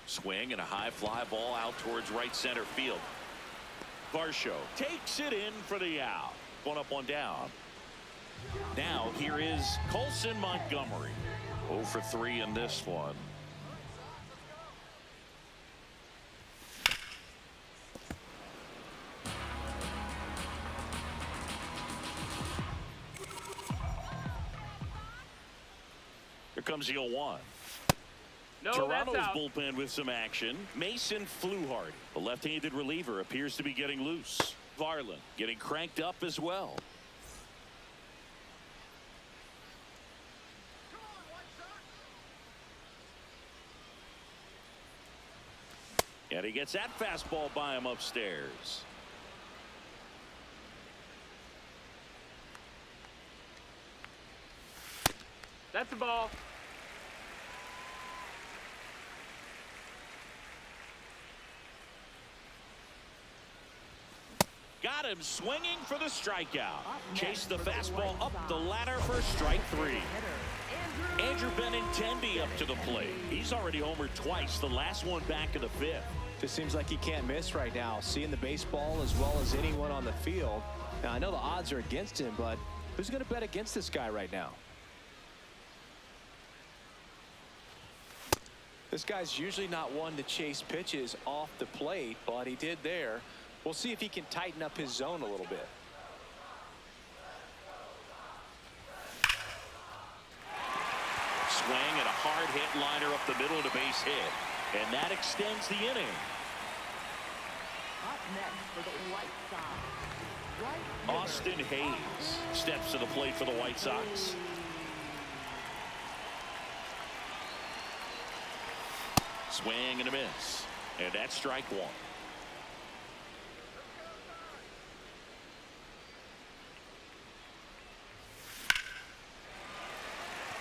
Swing and a high fly ball out towards right center field. Varsho takes it in for the out. 1 up, 1 down. Now here is Colson Montgomery. 0 for 3 in this one. Here comes the 0-1. No, Toronto's that's out. bullpen with some action. Mason Fluharty, the left-handed reliever, appears to be getting loose. Varland getting cranked up as well. And he gets that fastball by him upstairs. That's a ball. Got him swinging for the strikeout. Chased the fastball up the ladder for strike 3. Andrew Benintendi up to the plate. He's already homered twice, the last one back in the 5th. Just seems like he can't miss right now, seeing the baseball as well as anyone on the field. Now, I know the odds are against him, but who's going to bet against this guy right now? This guy's usually not one to chase pitches off the plate, but he did there. We'll see if he can tighten up his zone a little bit. Swing and a hard hit liner up the middle of the base hit. And that extends the inning. Up next for the White Sox. Austin Hayes steps to the plate for the White Sox. Swing and a miss. And that's strike 1.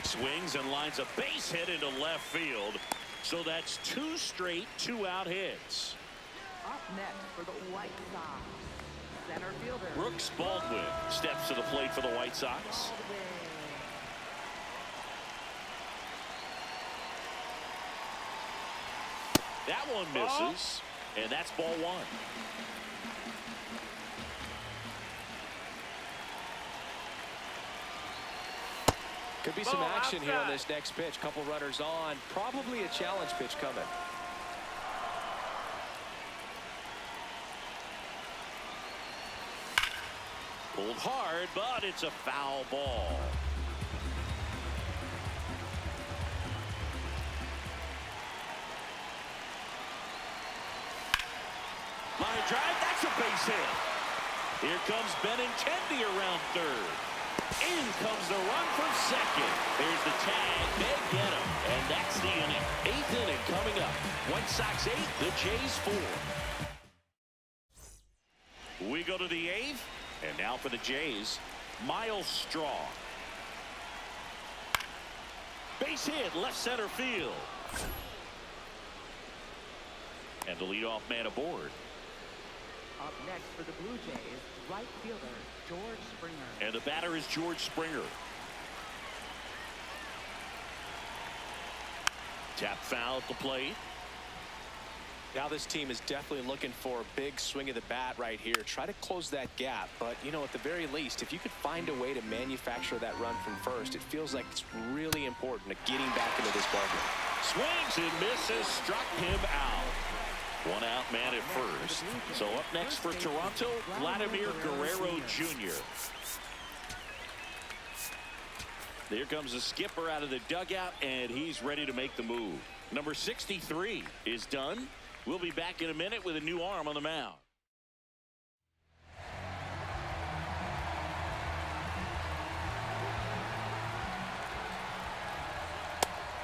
Swings and lines a base hit into left field. So that's 2 straight 2-out hits. Up next for the White Sox. Center fielder. Brooks Baldwin steps to the plate for the White Sox. That one misses, and that's ball 1. Could be some Ball action here on outside. this next pitch. Couple runners on. Probably a challenge pitch coming. Pulled hard, but it's a foul ball. Line drive, that's a base hit. Here comes Benintendi around 3rd. In comes the run from 2nd. There's the tag. They get him. And that's the inning. 8th inning coming up. White Sox 8, the Jays 4. We go to the 8th. And now for the Jays, Miles Straw. Base hit, left center field. And the leadoff man aboard. Up next for the Blue Jays, right fielder George Springer. And the batter is George Springer. Tap foul at the plate. Now this team is definitely looking for a big swing of the bat right here. Try to close that gap. But, you know, at the very least, if you could find a way to manufacture that run from first, it feels like it's really important to getting back into this ballgame. Swings and misses, struck him out. One out man at first. So up next for Toronto, Vladimir Guerrero Jr. There comes the skipper out of the dugout, and he's ready to make the move. Number 63 is done. We'll be back in a minute with a new arm on the mound.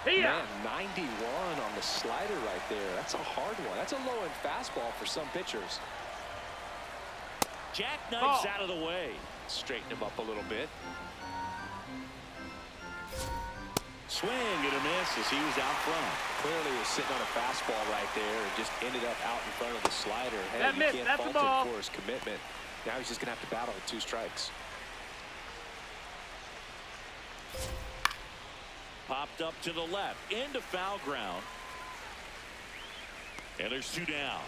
Man, 91 on the slider right there. That's a hard one. That's a low-end fastball for some pitchers. Jackknifes out of the way. Straighten him up a little bit. Swing and a miss as he was out front. Clearly was sitting on a fastball right there and just ended up out in front of the slider. Hey, That you miss, can't that's fault a ball. him for his commitment. Now he's just going to have to battle with 2 strikes. Popped up to the left, into foul ground. And there's 2 down.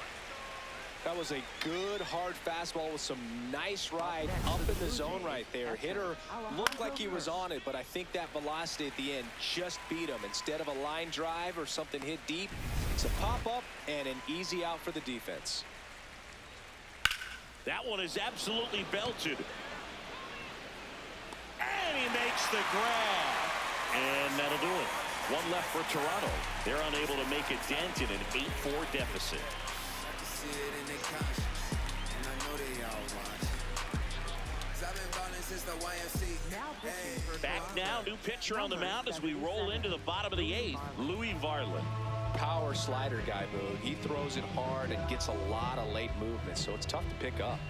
That was a good hard fastball with some nice ride up in the zone right there. Hitter looked like he was on it, but I think that velocity at the end just beat him. Instead of a line drive or something hit deep, it's a pop-up and an easy out for the defense. That one is absolutely belted. And he makes the grab. And that'll do it. One left for Toronto. They're unable to make a dent in an 8-4 deficit. See it in their conscience, and I know they all watch. 'Cause I've been ballin' since the YMC. Back now, new pitcher on the mound as we roll into the bottom of the 8th. Louis Varland. Power slider guy, Boog. He throws it hard and gets a lot of late movement, so it's tough to pick up.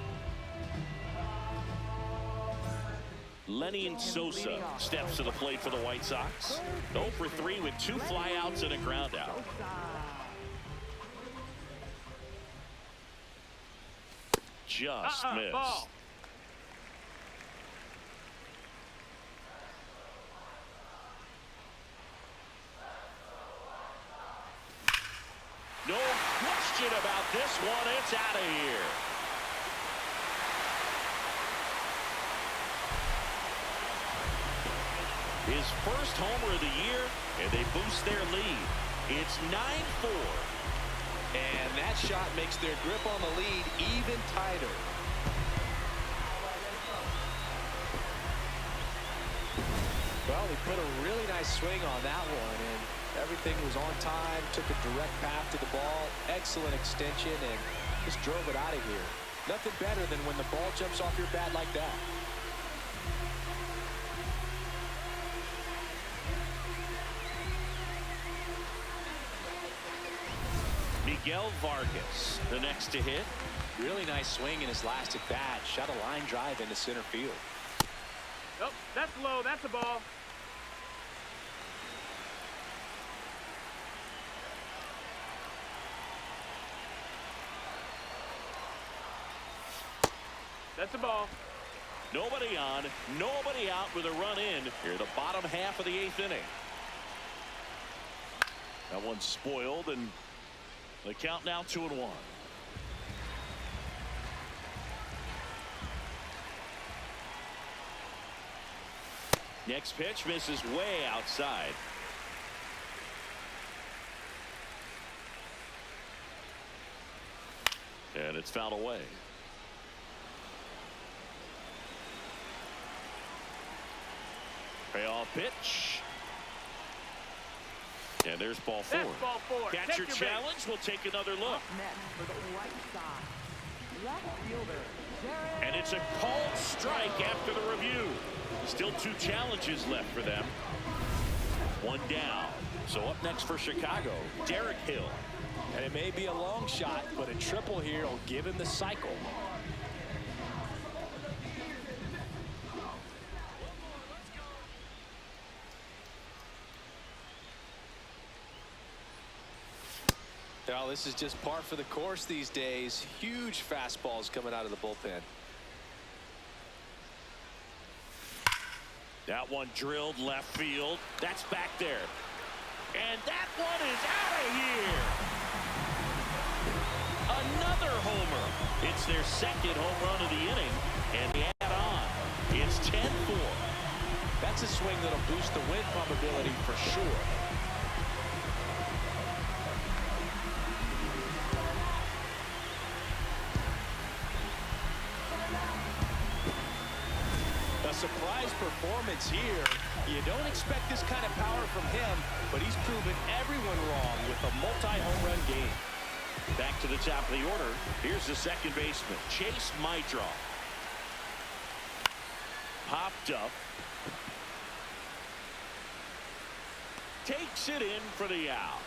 Lenny and Sosa steps to the plate for the White Sox. 0 for 3 with 2 flyouts and a ground out. Just missed. Ball. No question about this one. It's out of here. His first homer of the year, and they boost their lead. It's 9-4. And that shot makes their grip on the lead even tighter. Well, he put a really nice swing on that one, and everything was on time, took a direct path to the ball, excellent extension, and just drove it out of here. Nothing better than when the ball jumps off your bat like that. Miguel Vargas, the next to hit. Really nice swing in his last at bat. Shot a line drive into center field. Oh, that's low. That's a ball. That's a ball. Nobody on, nobody out with a run in here, the bottom half of the 8th inning. That one's spoiled, and the count now 2-1. Next pitch misses way outside. And it's fouled away. Payoff pitch. And there's ball 4. That's ball 4. Catcher challenge. We'll take another look. Next for the White Sox, left fielder, And it's a called strike after the review. Still 2 challenges left for them. 1 down. So up next for Chicago, Derek Hill. And it may be a long shot, but a triple here will give him the cycle. Well, this is just par for the course these days. Huge fastballs coming out of the bullpen. That one drilled left field. That's back there. And that one is out of here. homer. It's their second home run of the inning, and they add on. It's 10-4. That's a swing that'll boost the win probability for sure. A surprise performance here. You don't expect this kind of power from him, but he's proven everyone wrong with a multi-home run game. Back to the top of the order. Here's the second baseman, Chase Mitra. Popped up. Takes it in for the out.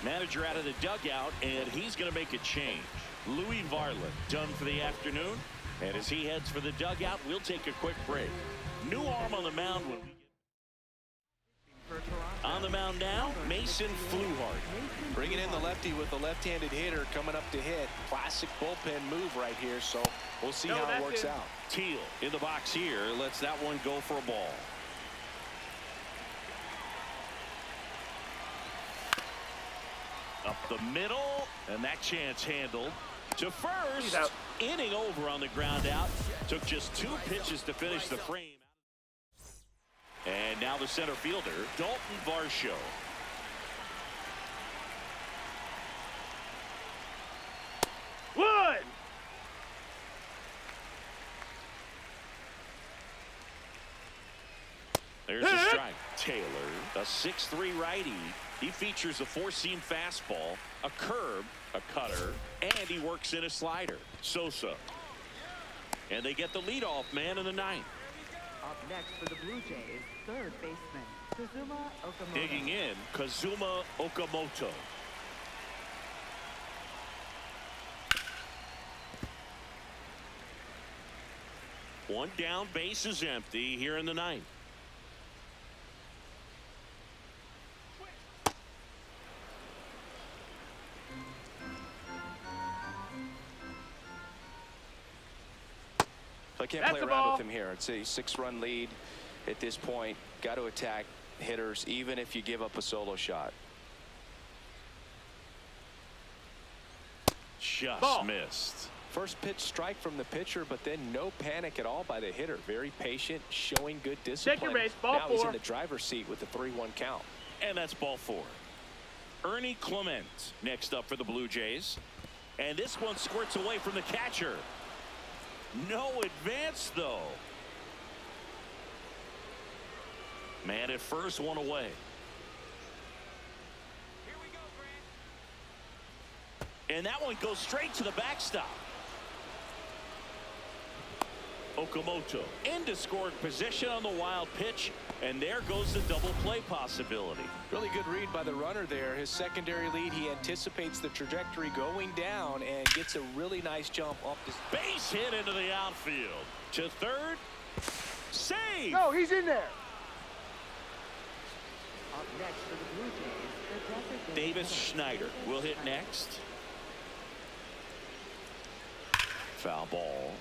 Manager out of the dugout, and he's going to make a change. Louis Varland done for the afternoon. And as he heads for the dugout, we'll take a quick break. New arm on the mound when we get on the mound now, Mason Fluhart. Bringing in the lefty with the left-handed hitter coming up to hit. Classic bullpen move right here, so we'll see how it works out. Teal in the box here. Lets that one go for a ball. Up the middle, and that chance handled. To first, inning over on the ground out. Took just 2 pitches to finish the frame. And now the center fielder, Dalton Varsho. Wood! There's a strike. Taylor, a 6'3" righty. He features a 4-seam fastball, a curve, a cutter, and he works in a slider. Sosa. And they get the leadoff man in the 9th. Up next for the Blue Jays, third baseman, Kazuma Okamoto. Digging in, Kazuma Okamoto. One down, base is empty here in the 9th. I can't play around with him here. It's a 6-run lead at this point. Got to attack hitters even if you give up a solo shot. Just missed. First pitch strike from the pitcher, but then no panic at all by the hitter. Very patient, showing good discipline. Take your base, ball now 4. He's in the driver's seat with the 3-1 count. And that's ball 4. Ernie Clement next up for the Blue Jays. And this one squirts away from the catcher. No advance, though. Man at first, one away. Here we go, Grant. And that one goes straight to the backstop. Okamoto into scoring position on the wild pitch, and there goes the double play possibility. Really good read by the runner there. His secondary lead, he anticipates the trajectory going down and gets a really nice jump off this. Base hit into the outfield. To third. Save! No, he's in there. Up next for the Blue Jays, the designated Davis hitter. Schneider will hit next. Foul ball.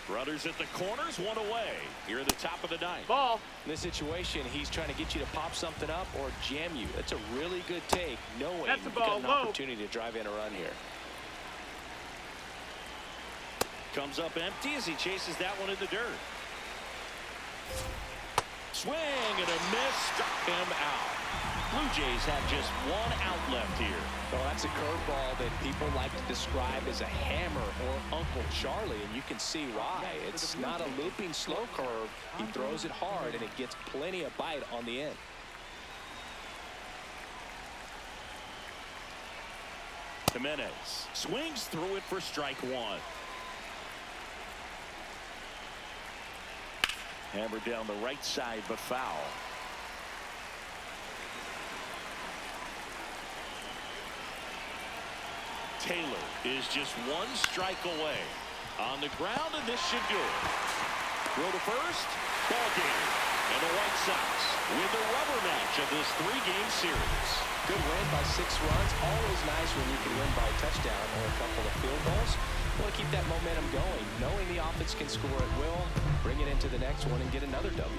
Runners at the corners, one away. Here at the top of the 9th. Ball. In this situation, he's trying to get you to pop something up or jam you. That's a really good take, knowing That's the you've ball. got an Low. opportunity to drive in a run here. Comes up empty as he chases that one in the dirt. Swing and a miss, struck him out. Blue Jays have just 1 out left here. Well, that's a curveball that people like to describe as a hammer or Uncle Charlie, and you can see why. It's not a looping slow curve. He throws it hard, and it gets plenty of bite on the end. Jimenez swings through it for strike 1. Hammered down the right side, but foul. Taylor is just 1 strike away. On the ground, and this should do it. Throw to first, ball game. And the White Sox win the rubber match of this 3-game series. Good win by 6 runs. Always nice when you can win by a touchdown or a couple of field goals. Want to keep that momentum going, knowing the offense can score at will, bring it into the next one, and get another W.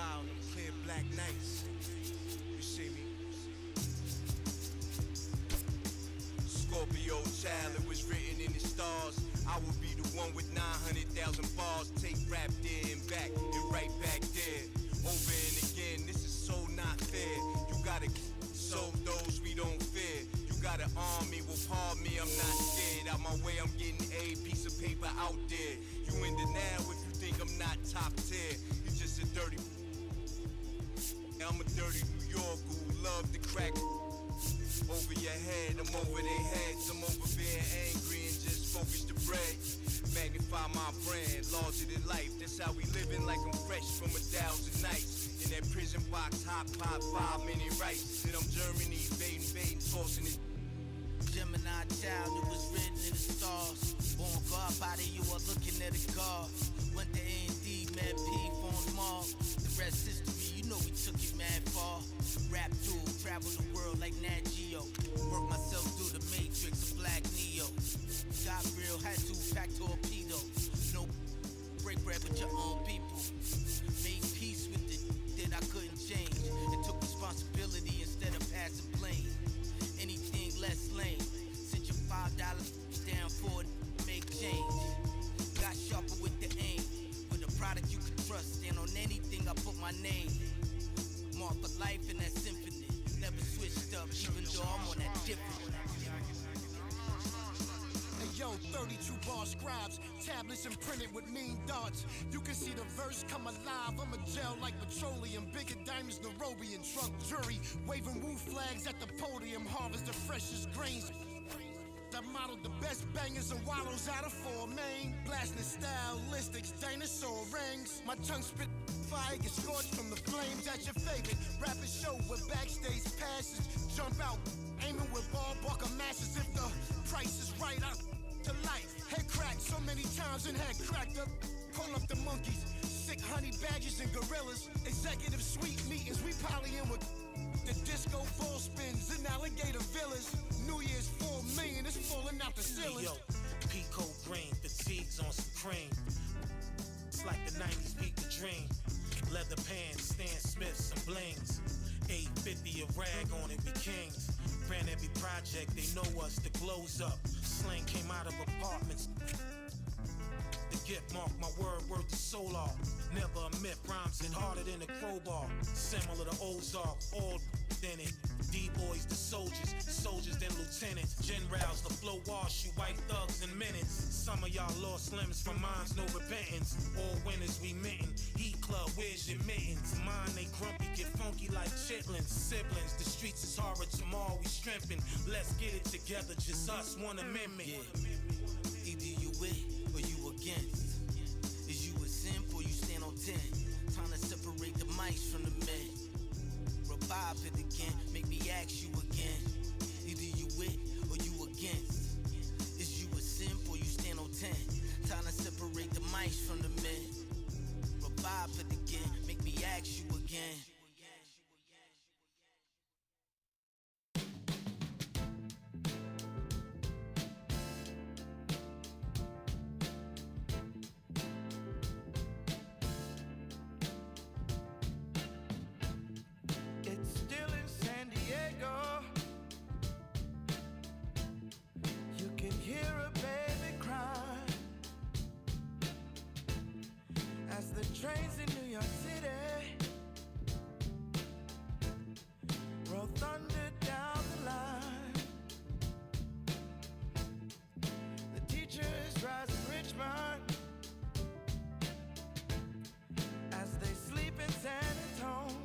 style, clear black nights. You see me? Scorpio child, it was written in the stars. I will be the one with 900,000 bars. Take rap there and back, and right back there. Over and again, this is so not fair. You gotta show those we don't fear. You gotta arm me, well pardon me, I'm not scared. Out my way, I'm getting a piece of paper out there. You in the now if you think I'm not top tier. You just a dirty. I'm a dirty New Yorker who love to crack. Over your head, I'm over their heads. I'm over being angry and just focus the bread. Magnify my brand, larger than life. That's how we living, like I'm fresh from 1,000 nights. In that prison box, hot pot, 5 minute rice. Then I'm Germany, baiting, tossing it. Gemini child, it was written in the stars. Born God body, you are looking at a God. Went to A&D, met P, formed Mall. The rest history, you know we took it mad far. Rap dude, travel the world like Nat Geo. Work myself through the matrix of Black Neo. Got real, had to pack torpedo. No break bread with your own people. Made peace with the that I couldn't change. And took responsibility instead of passing blame. Anything less lame. Sent your $5 down for it, make change. Got sharper with the aim. With a product you can trust. Stand on anything, I put my name. Mark for life in that symphony. Never switched up, even though I'm on that different. Hey yo, 32 bar scribes, tablets imprinted with mean dots. You can see the verse come alive. I'm a gel like petroleum, bigger diamonds, Nairobi and drunk jury, waving woo flags at the podium. Harvest the freshest grains. I modeled the best bangers and wallows out of 4 main. Blasting stylistics, dinosaur rings. My tongue spit fire, get scorched from the flames at your favorite rapid show with backstage passes. Jump out, aiming with ball buckle masses. If the price is right, I to life. Head cracked so many times and head cracked up. Call up the monkeys, sick honey badgers and gorillas. Executive suite meetings, we polying with the disco ball spins and alligator villas. New Year's 4 million, it's falling out the ceiling. Yo, Pico green, fatigues on some cream. It's like the 90s beat the dream. Leather pants, Stan Smiths and blings. 850 a rag on it, we kings. Ran every project, they know us, the glow's up. Slang came out of apartments. The gift mark, my word the solar. Never a myth, rhymes hit harder than a crowbar. Similar to Ozark, all in it. D-boys, the soldiers then lieutenants. Generals, the flow wash, you white thugs in minutes. Some of y'all lost limbs from mines, no repentance. All winners we mitten. Heat club, where's your mittens? Mine, they grumpy, get funky like chitlins. Siblings, the streets is horror, tomorrow we strengthen. Let's get it together, just us, one amendment. Yeah. Either you with or you against. Is you a simp or you stand on 10? Time to separate the mice from the men. Revive it again, make me ask you again. Either you with or you against. Is you a simp or you stand on 10? Time to separate the mice from the men. Revive it again, make me ask you again. Trains in New York City roll thunder down the line. The teachers rise in Richmond as they sleep in San Antonio,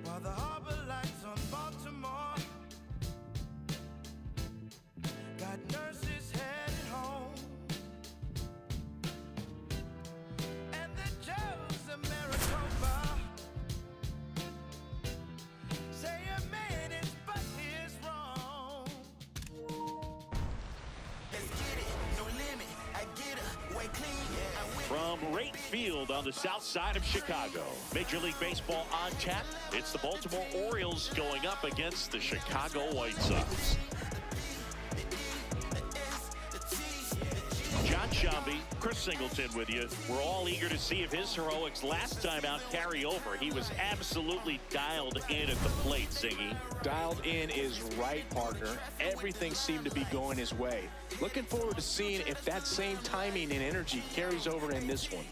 while the harbor lights on Baltimore got nurses headed home. From right field on the south side of Chicago, Major League Baseball on tap. It's the Baltimore Orioles going up against the Chicago White Sox. John Shambi. Chris Singleton with you. We're all eager to see if his heroics last time out carry over. He was absolutely dialed in at the plate, Ziggy. Dialed in is right, partner. Everything seemed to be going his way. Looking forward to seeing if that same timing and energy carries over in this one.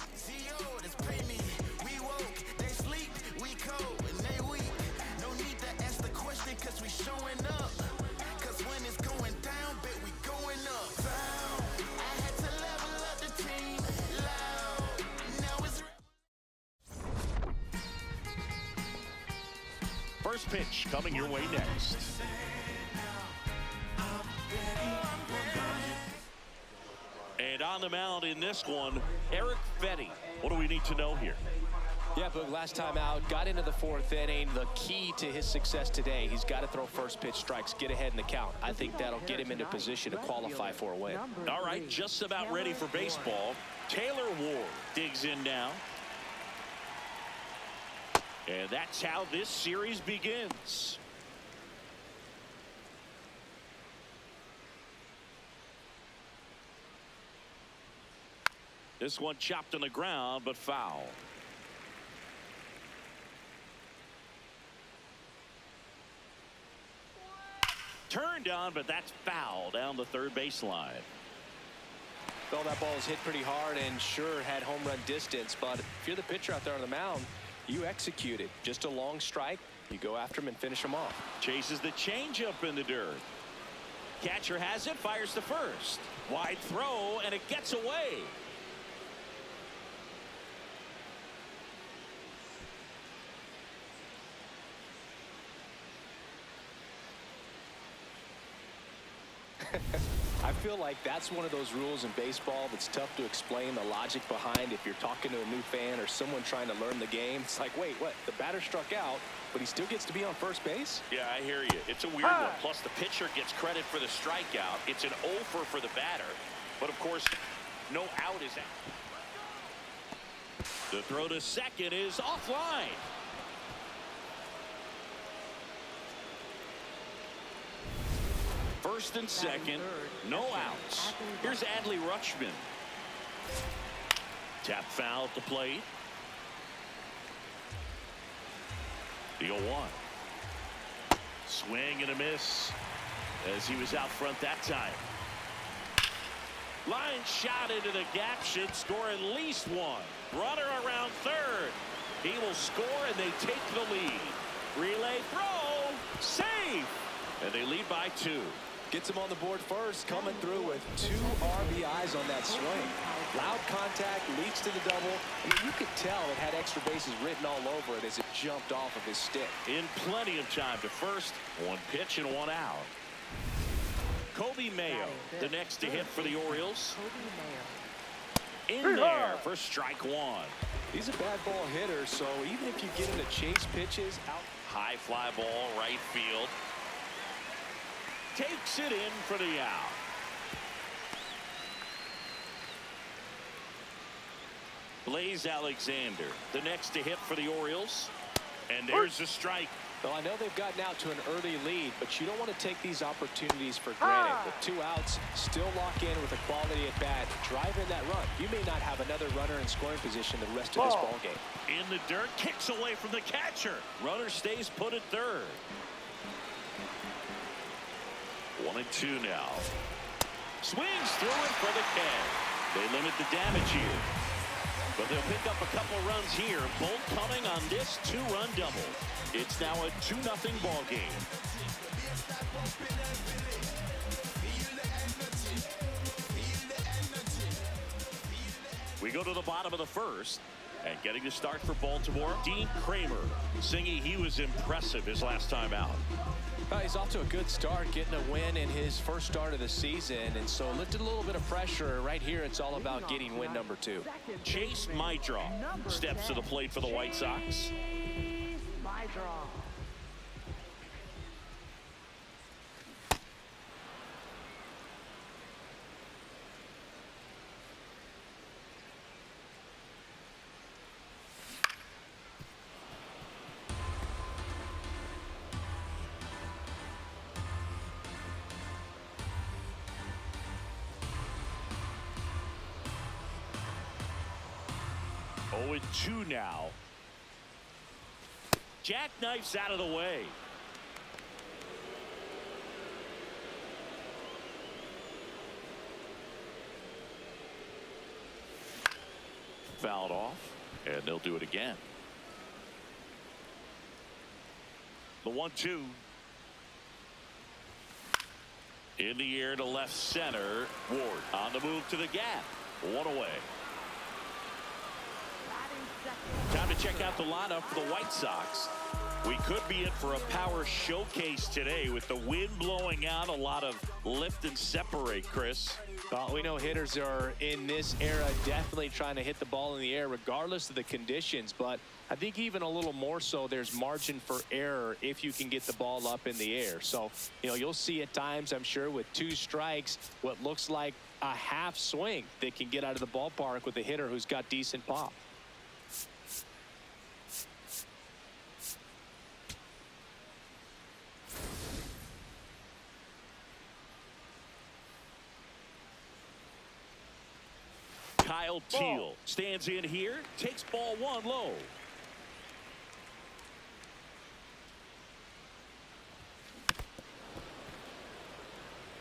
First pitch coming your way next. And on the mound in this one, Eric Fetty. What do we need to know here? Yeah, but last time out, got into the fourth inning. The key to his success today, he's got to throw first pitch strikes, get ahead in the count. I think that'll get him into position to qualify for a win. All right, just about ready for baseball. Taylor Ward digs in now. And that's how this series begins. This one chopped on the ground, but foul. Turned on, but that's foul down the third baseline. Well, that ball was hit pretty hard and sure had home run distance, but if you're the pitcher out there on the mound, you execute it. Just a long strike. You go after him and finish him off. Chases the changeup in the dirt. Catcher has it, fires to first. Wide throw, and it gets away. I feel like that's one of those rules in baseball that's tough to explain the logic behind if you're talking to a new fan or someone trying to learn the game. It's like, wait, what? The batter struck out, but he still gets to be on first base? Yeah, I hear you. It's a weird one. Plus, the pitcher gets credit for the strikeout. It's an over for the batter. But, of course, no out is out. The throw to second is offline. First and second, no outs. Here's Adley Rutschman. Tap foul at the plate. The 0-1. Swing and a miss as he was out front that time. Line shot into the gap should score at least one. Runner around third. He will score and they take the lead. Relay throw. Safe. And they lead by 2. Gets him on the board first, coming through with 2 RBIs on that swing. Loud contact, leads to the double. I mean, you could tell it had extra bases written all over it as it jumped off of his stick. In plenty of time to first. 1 pitch and 1 out. Kobe Mayo, the next to hit for the Orioles. In there for strike 1. He's a bad ball hitter, so even if you get him to chase pitches out. High fly ball, right field. Takes it in for the out. Blaze Alexander, the next to hit for the Orioles. And there's a strike. Well, I know they've gotten out to an early lead, but you don't want to take these opportunities for granted. With 2 outs, still lock in with a quality at bat. Drive in that run. You may not have another runner in scoring position the rest of this ball game. In the dirt, kicks away from the catcher. Runner stays put at third. 1-2 now. Swings through it for the K. They limit the damage here. But they'll pick up a couple of runs here. Both coming on this 2-run double. It's now a 2-0 ball game. We go to the bottom of the first. And getting to start for Baltimore, Dean Kramer. Singy, he was impressive his last time out. He's off to a good start, getting a win in his first start of the season, and so lifted a little bit of pressure. Right here, it's all about getting win number 2. Chase Mydrow steps to the plate for the White Sox. 0-2 now. Jackknifes out of the way. Fouled off, and they'll do it again. The 1-2. In the air to left center. Ward on the move to the gap. One away. Time to check out the lineup for the White Sox. We could be in for a power showcase today with the wind blowing out. A lot of lift and separate, Chris. Well, we know hitters are in this era definitely trying to hit the ball in the air regardless of the conditions, but I think even a little more so there's margin for error if you can get the ball up in the air. So, you'll see at times, I'm sure, with 2 strikes, what looks like a half swing that can get out of the ballpark with a hitter who's got decent pop. Kyle Teal stands in here, takes ball 1 low.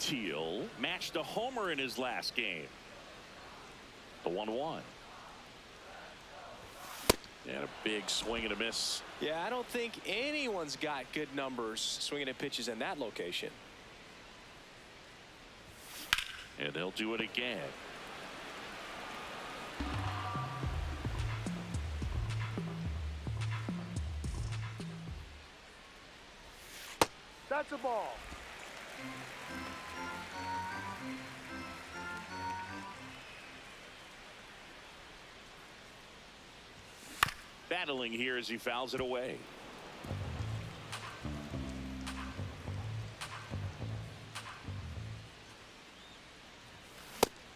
Teal matched a homer in his last game. The 1-1. And a big swing and a miss. Yeah, I don't think anyone's got good numbers swinging at pitches in that location. And they'll do it again. That's a ball. Battling here as he fouls it away.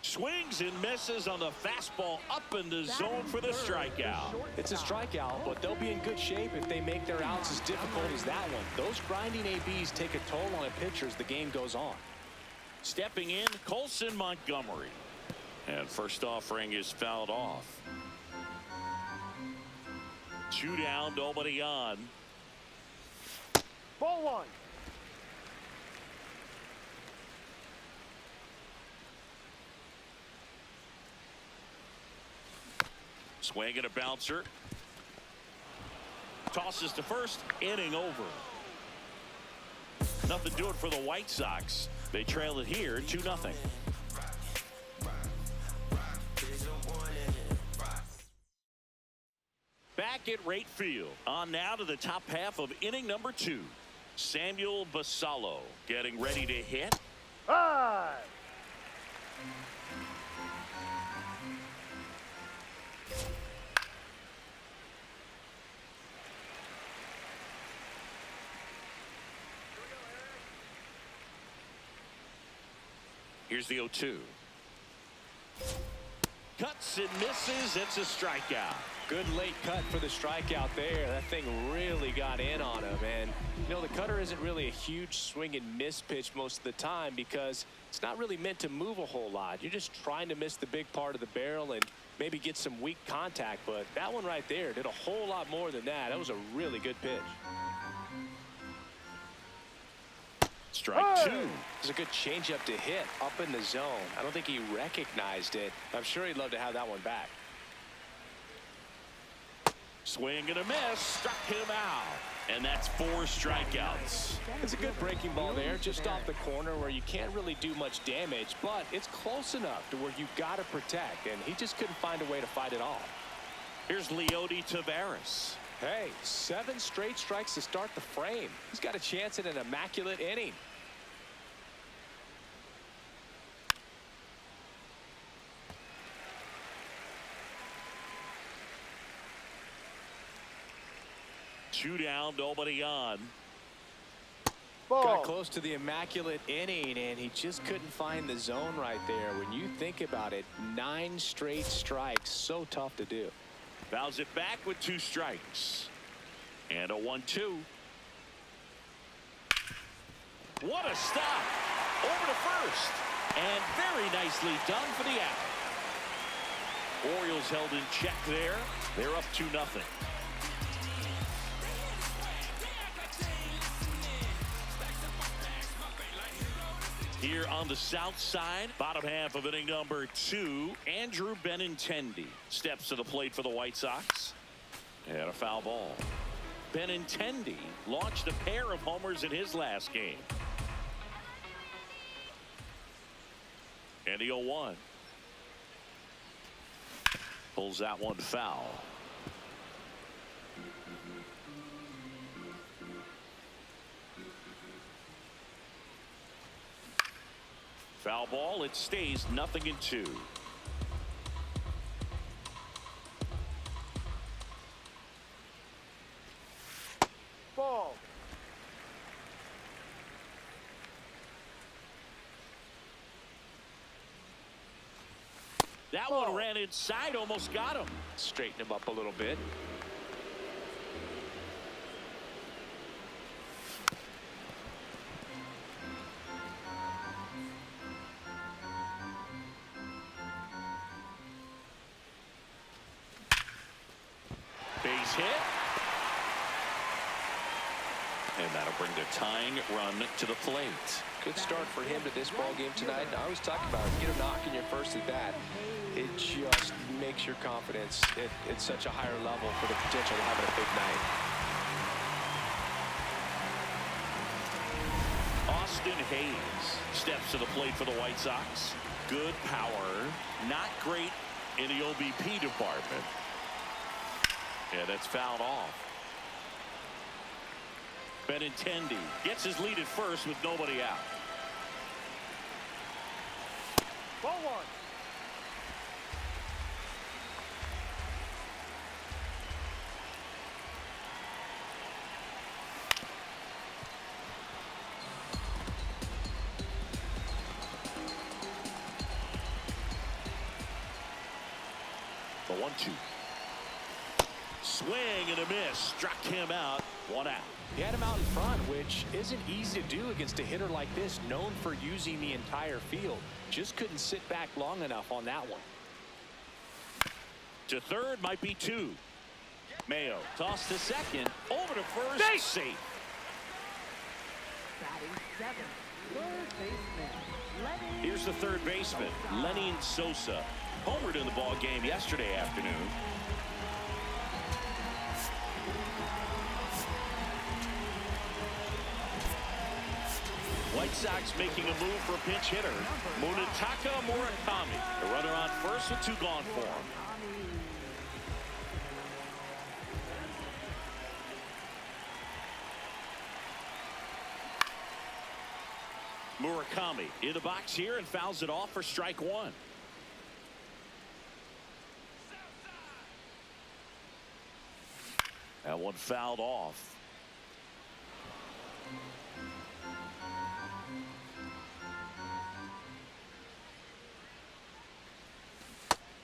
Swings and misses on the fastball up in the zone for the strikeout. It's a strikeout, but they'll be in good shape if they make their outs as difficult as that one. Those grinding ABs take a toll on a pitcher as the game goes on. Stepping in, Colson Montgomery. And first offering is fouled off. 2 down, nobody on. Ball 1. Swing and a bouncer. Tosses to first, inning over. Nothing doing for the White Sox. They trail it here 2-0. Back at right field. On now to the top half of inning number 2. Samuel Basallo getting ready to hit. 5. Here's the 0-2. Cuts and misses. It's a strikeout. Good late cut for the strikeout there. That thing really got in on him. And, the cutter isn't really a huge swing and miss pitch most of the time because it's not really meant to move a whole lot. You're just trying to miss the big part of the barrel and maybe get some weak contact. But that one right there did a whole lot more than that. That was a really good pitch. Strike 2. It's a good changeup to hit up in the zone. I don't think he recognized it. I'm sure he'd love to have that one back. Swing and a miss. Struck him out. And that's 4 strikeouts. It's a good breaking ball there, just off the corner where you can't really do much damage, but it's close enough to where you've got to protect, and he just couldn't find a way to fight it off. Here's Leody Taveras. Hey, 7 straight strikes to start the frame. He's got a chance at an immaculate inning. Two down, nobody on. Got close to the immaculate inning, and he just couldn't find the zone right there. When you think about it, 9 straight strikes, so tough to do. Fouls it back with 2 strikes. And a 1-2. What a stop. Over to first. And very nicely done for the out. Orioles held in check there. They're up 2-0. Here on the south side, bottom half of inning number 2, Andrew Benintendi steps to the plate for the White Sox. And a foul ball. Benintendi launched a pair of homers in his last game. And the 0-1. Pulls that one foul. Foul ball. It stays 0-2. Ball. That one ran inside, almost got him. Straighten him up a little bit. Base hit. And that'll bring the tying run to the plate. Good start for him to this ball game tonight. And I always talk about get a knock in your first at bat. It just makes your confidence at such a higher level for the potential of having a big night. Austin Hayes steps to the plate for the White Sox. Good power, not great in the OBP department. Yeah, that's fouled off. Benintendi gets his lead at first with nobody out. Ball one. The 1-2. Swing and a miss. Struck him out. 1 out. He had him out in front, which isn't easy to do against a hitter like this, known for using the entire field. Just couldn't sit back long enough on that one. To third, might be 2. Mayo tossed to second. Over to first. Safe. Batting 7, third baseman, Lenny. Here's the third baseman, Lenny Sosa. Homered in the ball game yesterday afternoon. White Sox making a move for a pinch hitter, Munetaka Murakami. The runner on first with 2 gone for him. Murakami in the box here and fouls it off for strike 1. That one fouled off.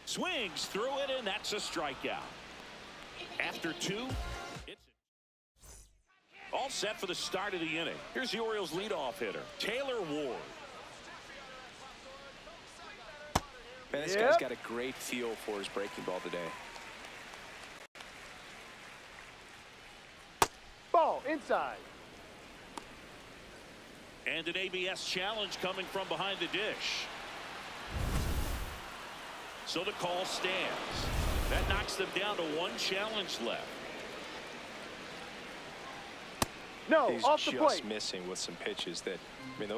Swings through it, and that's a strikeout. After 2, it's all set for the start of the inning. Here's the Orioles leadoff hitter, Taylor Ward. Man, this guy's got a great feel for his breaking ball today. Ball inside. And an ABS challenge coming from behind the dish. So the call stands. That knocks them down to 1 challenge left. No, He's off the plate. Just missing with some pitches that, I mean,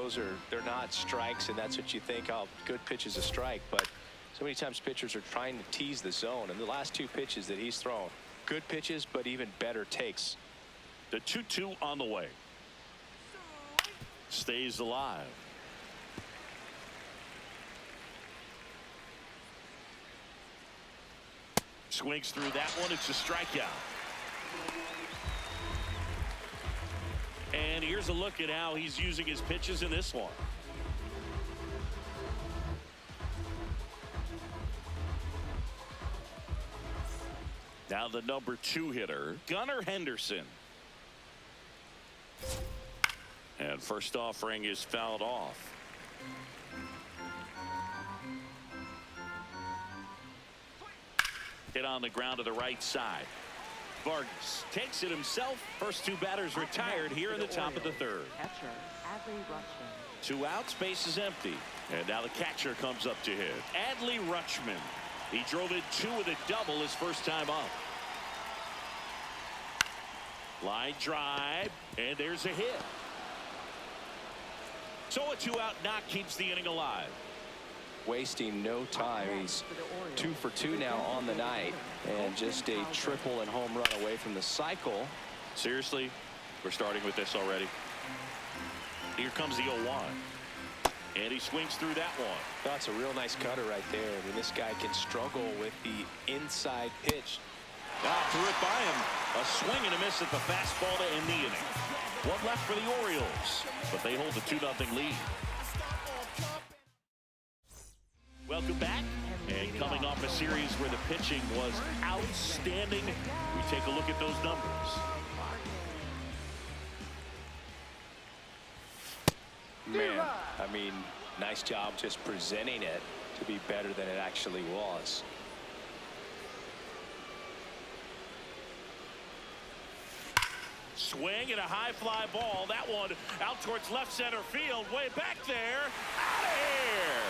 they're not strikes, and that's what you think, oh, good pitch is a strike. But so many times pitchers are trying to tease the zone, and the last 2 pitches that he's thrown, good pitches, but even better takes. The 2-2 on the way. Stays alive. Swings through that one. It's a strikeout. And here's a look at how he's using his pitches in this one. Now the number 2 hitter, Gunnar Henderson. And first offering is fouled off. Hit on the ground to the right side. Vargas takes it himself. First two batters retired here in the top of the third. Catcher, Adley Rutschman. 2 outs, base is empty. And now the catcher comes up to hit. Adley Rutschman. He drove in 2 with a double his first time up. Line drive, and there's a hit. So a 2-out knock keeps the inning alive. Wasting no time. He's 2 for 2 now on the night, and just a triple and home run away from the cycle. Seriously, we're starting with this already. Here comes the 0-1, and he swings through that one. That's a real nice cutter right there. I mean, this guy can struggle with the inside pitch. Threw it by him. A swing and a miss at the fastball to end the inning. One left for the Orioles, but they hold the 2-0 lead. Welcome back. And coming off a series where the pitching was outstanding, we take a look at those numbers. Man, I mean, nice job just presenting it to be better than it actually was. Swing and a high fly ball. That one out towards left center field. Way back there. Out of here.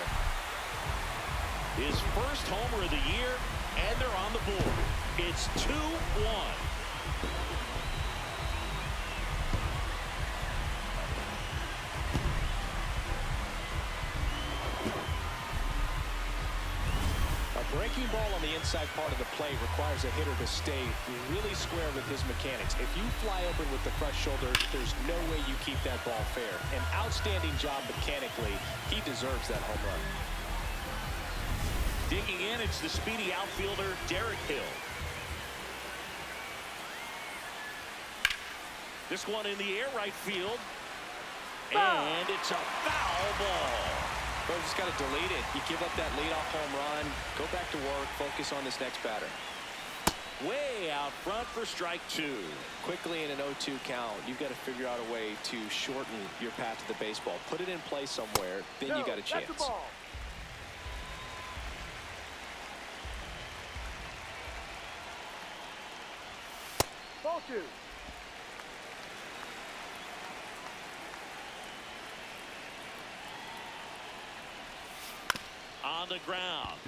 His first homer of the year, and they're on the board. It's 2-1. Breaking ball on the inside part of the plate requires a hitter to stay really square with his mechanics. If you fly open with the front shoulder, there's no way you keep that ball fair. An outstanding job mechanically. He deserves that home run. Digging in, it's the speedy outfielder, Derek Hill. This one in the air right field. And it's a foul ball. Well, just got to delete it. You give up that leadoff home run, go back to work, focus on this next batter. Way out front for strike 2. Quickly in an 0-2 count, you've got to figure out a way to shorten your path to the baseball. Put it in play somewhere, then you got a chance. That's the ball. Ball 2. On the ground.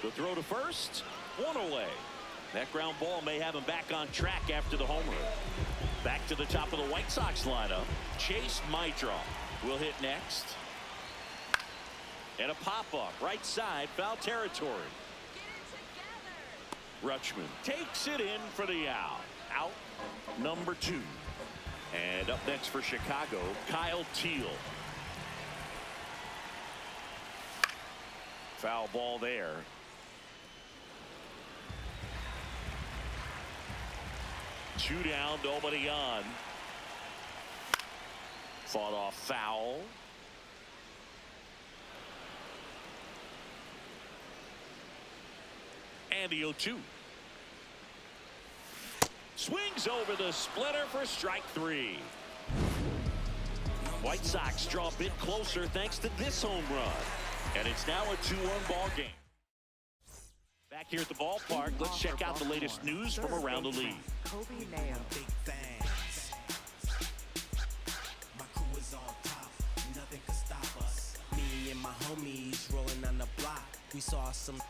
The throw to first. 1 away. That ground ball may have him back on track after the homer. Back to the top of the White Sox lineup. Chase Mitra will hit next. And a pop-up right side, foul territory. Rutschman takes it in for the out. Out number 2. And up next for Chicago, Kyle Teal. Foul ball there. Two down, nobody on. Fought off foul. And the 0-2. Swings over the splitter for strike 3. White Sox draw a bit closer thanks to this home run. And it's now a 2-1 ball game. Back here at the ballpark, let's check out the latest news from around the league. Big fans. My crew is on top. Nothing can stop us. Me and my homies rolling on the block. We saw some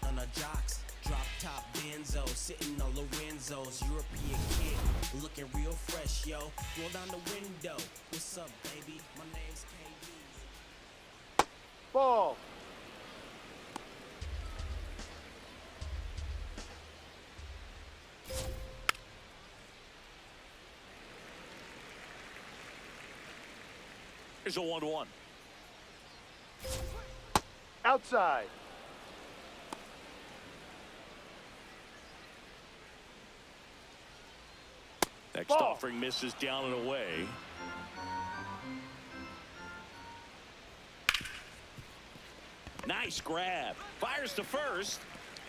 on the jocks. Drop top Benzo, sitting on Lorenzo's. European kid, looking real fresh, yo. Roll down the window. What's up, baby? My name's KD. Ball. Here's a 1-1. Outside. Next Ball. offering misses down and away. Nice grab. Fires to first,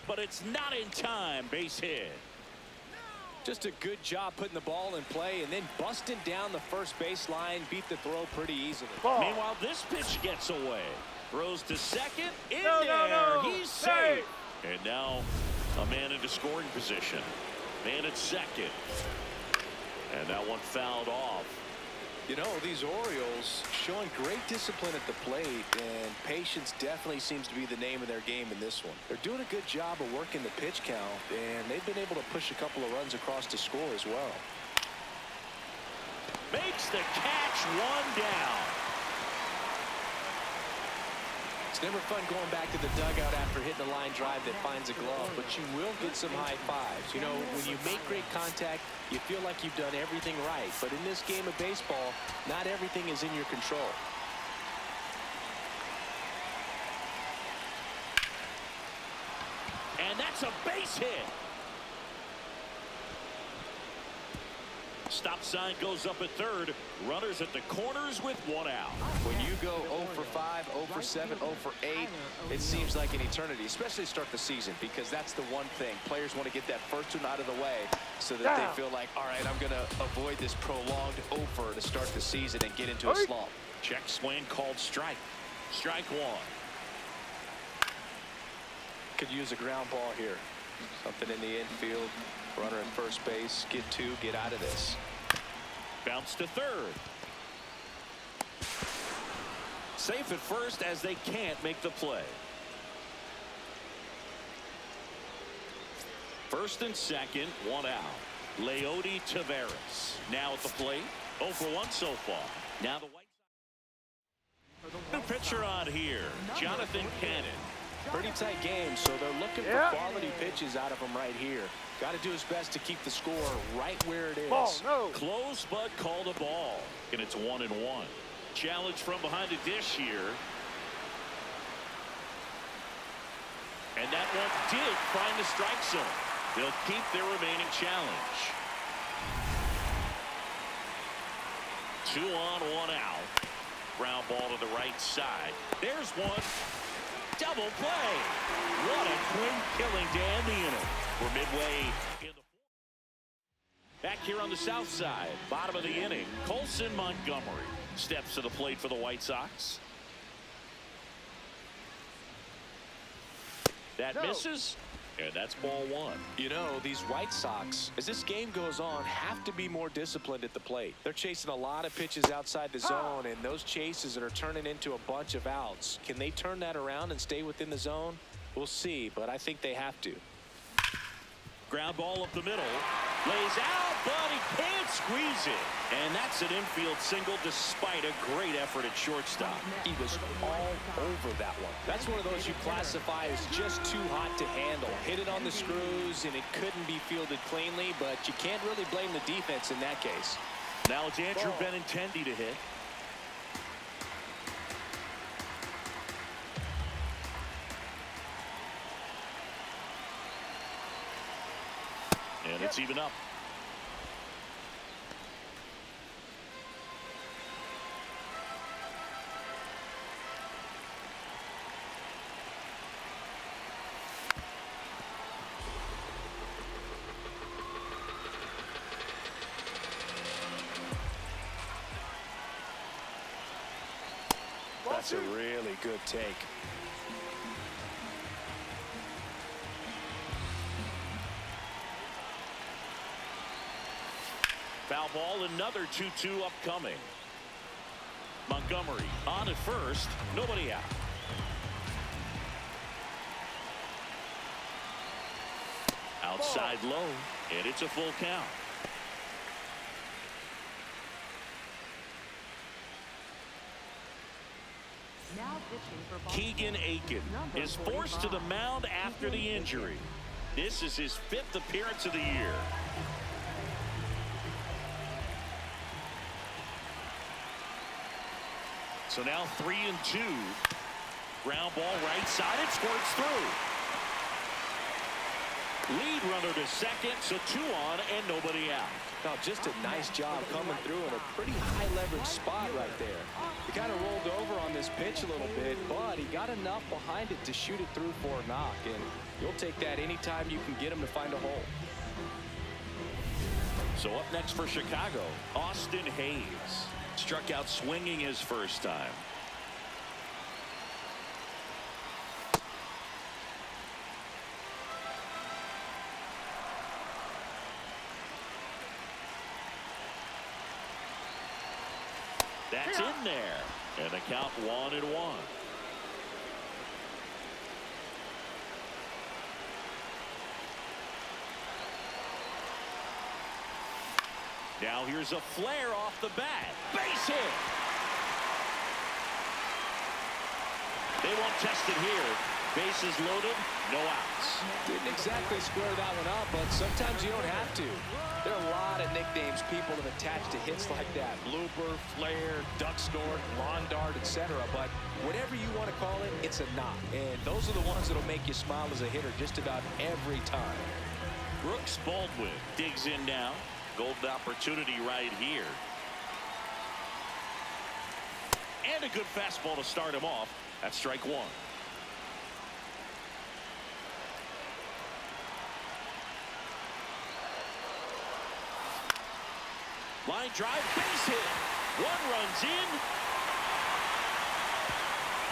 but it's not in time. Base hit. Just a good job putting the ball in play and then busting down the first baseline, beat the throw pretty easily. Meanwhile, this pitch gets away. Throws to second. In there. He's safe. And now a man into scoring position. Man at second. And that one fouled off. You know, these Orioles showing great discipline at the plate, and patience definitely seems to be the name of their game in this one. They're doing a good job of working the pitch count, and they've been able to push a couple of runs across to score as well. Makes the catch, one down. It's never fun going back to the dugout after hitting a line drive that finds a glove, but you will get some high fives. You know, when you make great contact, you feel like you've done everything right. But in this game of baseball, not everything is in your control. And that's a base hit. Stop sign goes up at third. Runners at the corners with one out. When you go 0 for 5, 0 for 7, 0 for 8, it seems like an eternity, especially to start the season, because that's the one thing. Players want to get that first one out of the way so that they feel like, all right, I'm going to avoid this prolonged 0 to start the season and get into a slump. Check swing called strike. Strike one. Could use a ground ball here. Something in the infield. Runner at first base. Get two. Get out of this. Bounce to third. Safe at first as they can't make the play. First and second, one out. Leody Taveras now at the plate. 0 for 1 so far. Now the White Sox. New pitcher on here, Jonathan Cannon. Pretty tight game, so they're looking for quality pitches out of him right here. Got to do his best to keep the score right where it is. Close but called a ball, and it's 1-1. Challenge from behind the dish here. And that one did find the strike zone. They'll keep their remaining challenge. 2 on, 1 out. Ground ball to the right side. There's one. Double play. What a quick killing to end the inning. We're midway in the fourth. Back here on the south side, bottom of the inning, Colson Montgomery steps to the plate for the White Sox. That misses, and that's ball one. You know, these White Sox, as this game goes on, have to be more disciplined at the plate. They're chasing a lot of pitches outside the zone, and those chases are turning into a bunch of outs. Can they turn that around and stay within the zone? We'll see, but I think they have to. Ground ball up the middle. Lays out, but he can't squeeze it. And that's an infield single despite a great effort at shortstop. He was all over that one. That's one of those you classify as just too hot to handle. Hit it on the screws, and it couldn't be fielded cleanly, but you can't really blame the defense in that case. Now it's Andrew Benintendi to hit. And it's even up. That's a really good take. Foul ball, another 2-2 upcoming. Montgomery on at first, nobody out. Outside low, and it's a full count. Keegan Aikman is forced to the mound after the injury. This is his 5th appearance of the year. So now 3-2. Ground ball right side. It squirts through. Lead runner to second, so 2 on and nobody out. Now just a nice job coming through in a pretty high leverage spot right there. He kind of rolled over on this pitch a little bit, but he got enough behind it to shoot it through for a knock, and you'll take that anytime you can get him to find a hole. So up next for Chicago, Austin Hayes. Struck out swinging his first time. That's in there. And the count 1-1. Now here's a flare off the bat. Base hit. They won't test it here. Bases loaded, no outs. Didn't exactly square that one up, but sometimes you don't have to. There are a lot of nicknames people have attached to hits like that. Blooper, flare, duck snort, lawn dart, etc. But whatever you want to call it, it's a knock. And those are the ones that'll make you smile as a hitter just about every time. Brooks Baldwin digs in now. Golden opportunity right here. And a good fastball to start him off. That's strike one. Line drive, base hit. One runs in.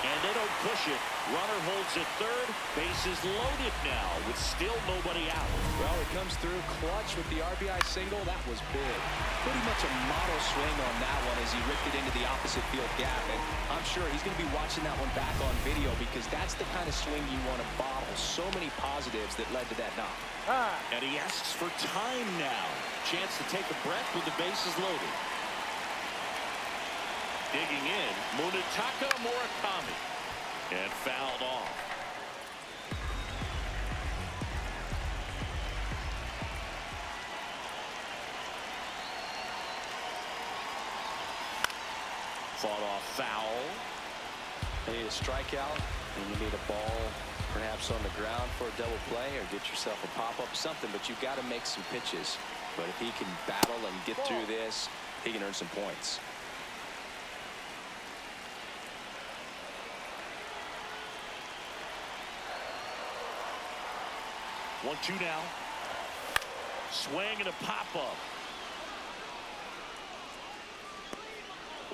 And they don't push it. Runner holds at third. Bases loaded now with still nobody out. Well, it comes through clutch with the RBI single. That was big. Pretty much a model swing on that one as he ripped it into the opposite field gap. And I'm sure he's going to be watching that one back on video because that's the kind of swing you want to bottle. So many positives that led to that knock. And he asks for time now. Chance to take a breath with the bases loaded. Digging in, Munetaka Murakami. And fouled off. Fought off foul. You need a strikeout, and you need a ball perhaps on the ground for a double play or get yourself a pop-up, something, but you've got to make some pitches. But if he can battle and get through this, he can earn some points. 1-2 now. Swing and a pop-up.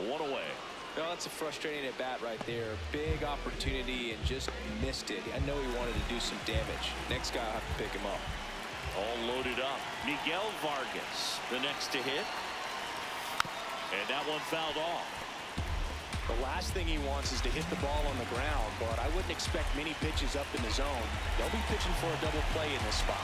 One away. Well, that's a frustrating at bat right there. Big opportunity and just missed it. I know he wanted to do some damage. Next guy will have to pick him up. All loaded up. Miguel Vargas, the next to hit. And that one fouled off. The last thing he wants is to hit the ball on the ground, but I wouldn't expect many pitches up in the zone. They'll be pitching for a double play in this spot.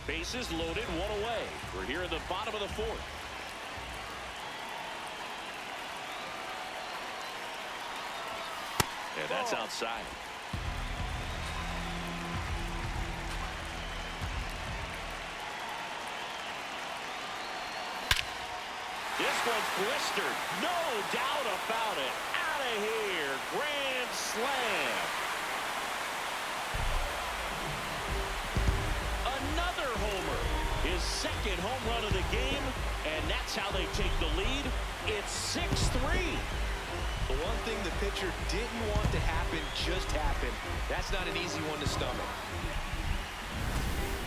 Bases loaded, one away. We're here at the bottom of the fourth. And that's outside. This one's blistered. No doubt about it. Out of here. Grand slam. Another homer. His second home run of the game. And that's how they take the lead. It's 6-3. The one thing the pitcher didn't want to happen just happened. That's not an easy one to stomach.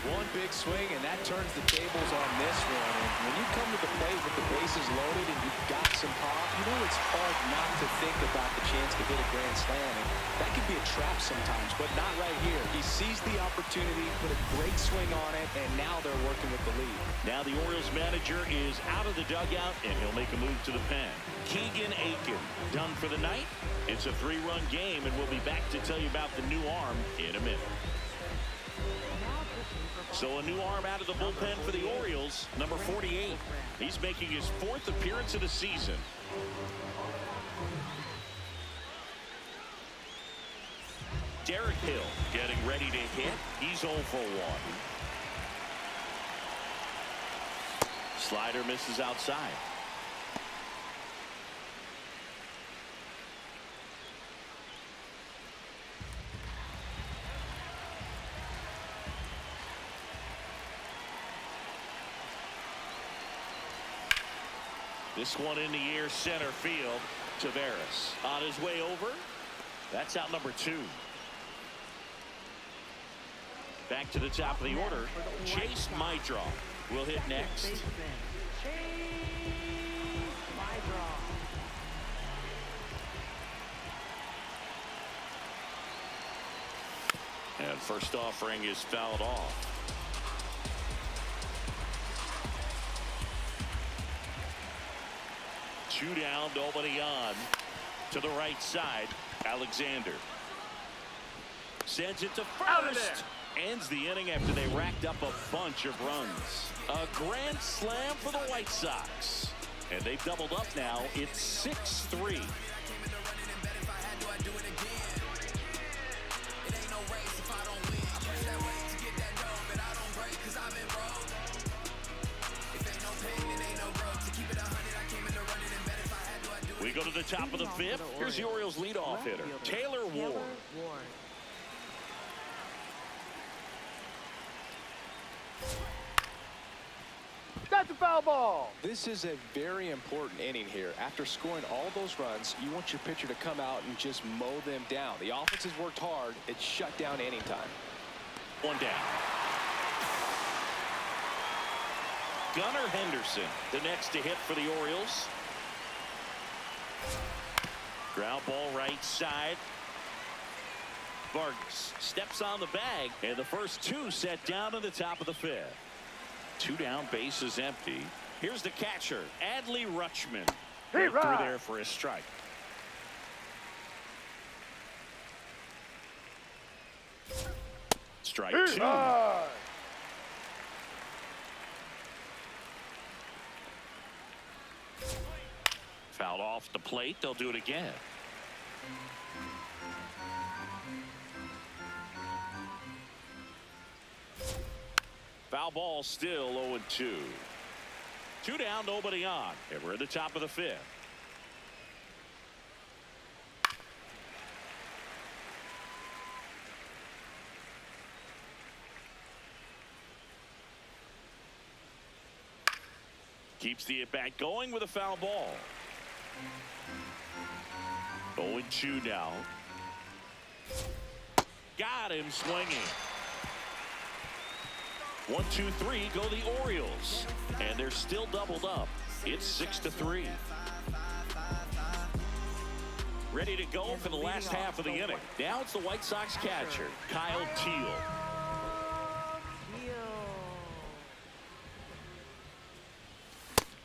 One big swing, and that turns the tables on this one. And when you come to the plate with the bases loaded and you've got some pop, you know it's hard not to think about the chance to hit a grand slam. And that could be a trap sometimes, but not right here. He seized the opportunity, put a great swing on it, and now they're working with the lead. Now the Orioles manager is out of the dugout, and he'll make a move to the pen. Keegan Aiken done for the night. It's a 3-run game, and we'll be back to tell you about the new arm in a minute. So a new arm out of the bullpen for the Orioles, number 48. He's making his 4th appearance of the season. Derek Hill getting ready to hit. He's 0 for 1. Slider misses outside. This one in the air, center field. Tavares on his way over. That's out number 2. Back to the top of the order. Chase Mydrow will hit next. And first offering is fouled off. Two down, nobody on. To the right side, Alexander sends it to first. Ends the inning after they racked up a bunch of runs. A grand slam for the White Sox. And they've doubled up now. It's 6-3. We go to the top of the 5th. Here's the Orioles leadoff hitter, Taylor Ward. That's a foul ball. This is a very important inning here. After scoring all those runs, you want your pitcher to come out and just mow them down. The offense has worked hard. It's shut down any time. One down. Gunnar Henderson, the next to hit for the Orioles. Ground ball right side. Vargas steps on the bag, and the first 2 set down to the top of the 5th. 2 down, base is empty. Here's the catcher, Adley Rutschman. Through there for a strike. Strike 2. Fouled off the plate. They'll do it again. Foul ball, still 0-2. 2 down, nobody on. And we're at the top of the 5th. Keeps the at-bat going with a foul ball. 0-2 now. Got him swinging. 1, 2, 3 go the Orioles, and they're still doubled up. It's 6-3. Ready to go for the last half of the inning. Now it's the White Sox catcher, Kyle Teal.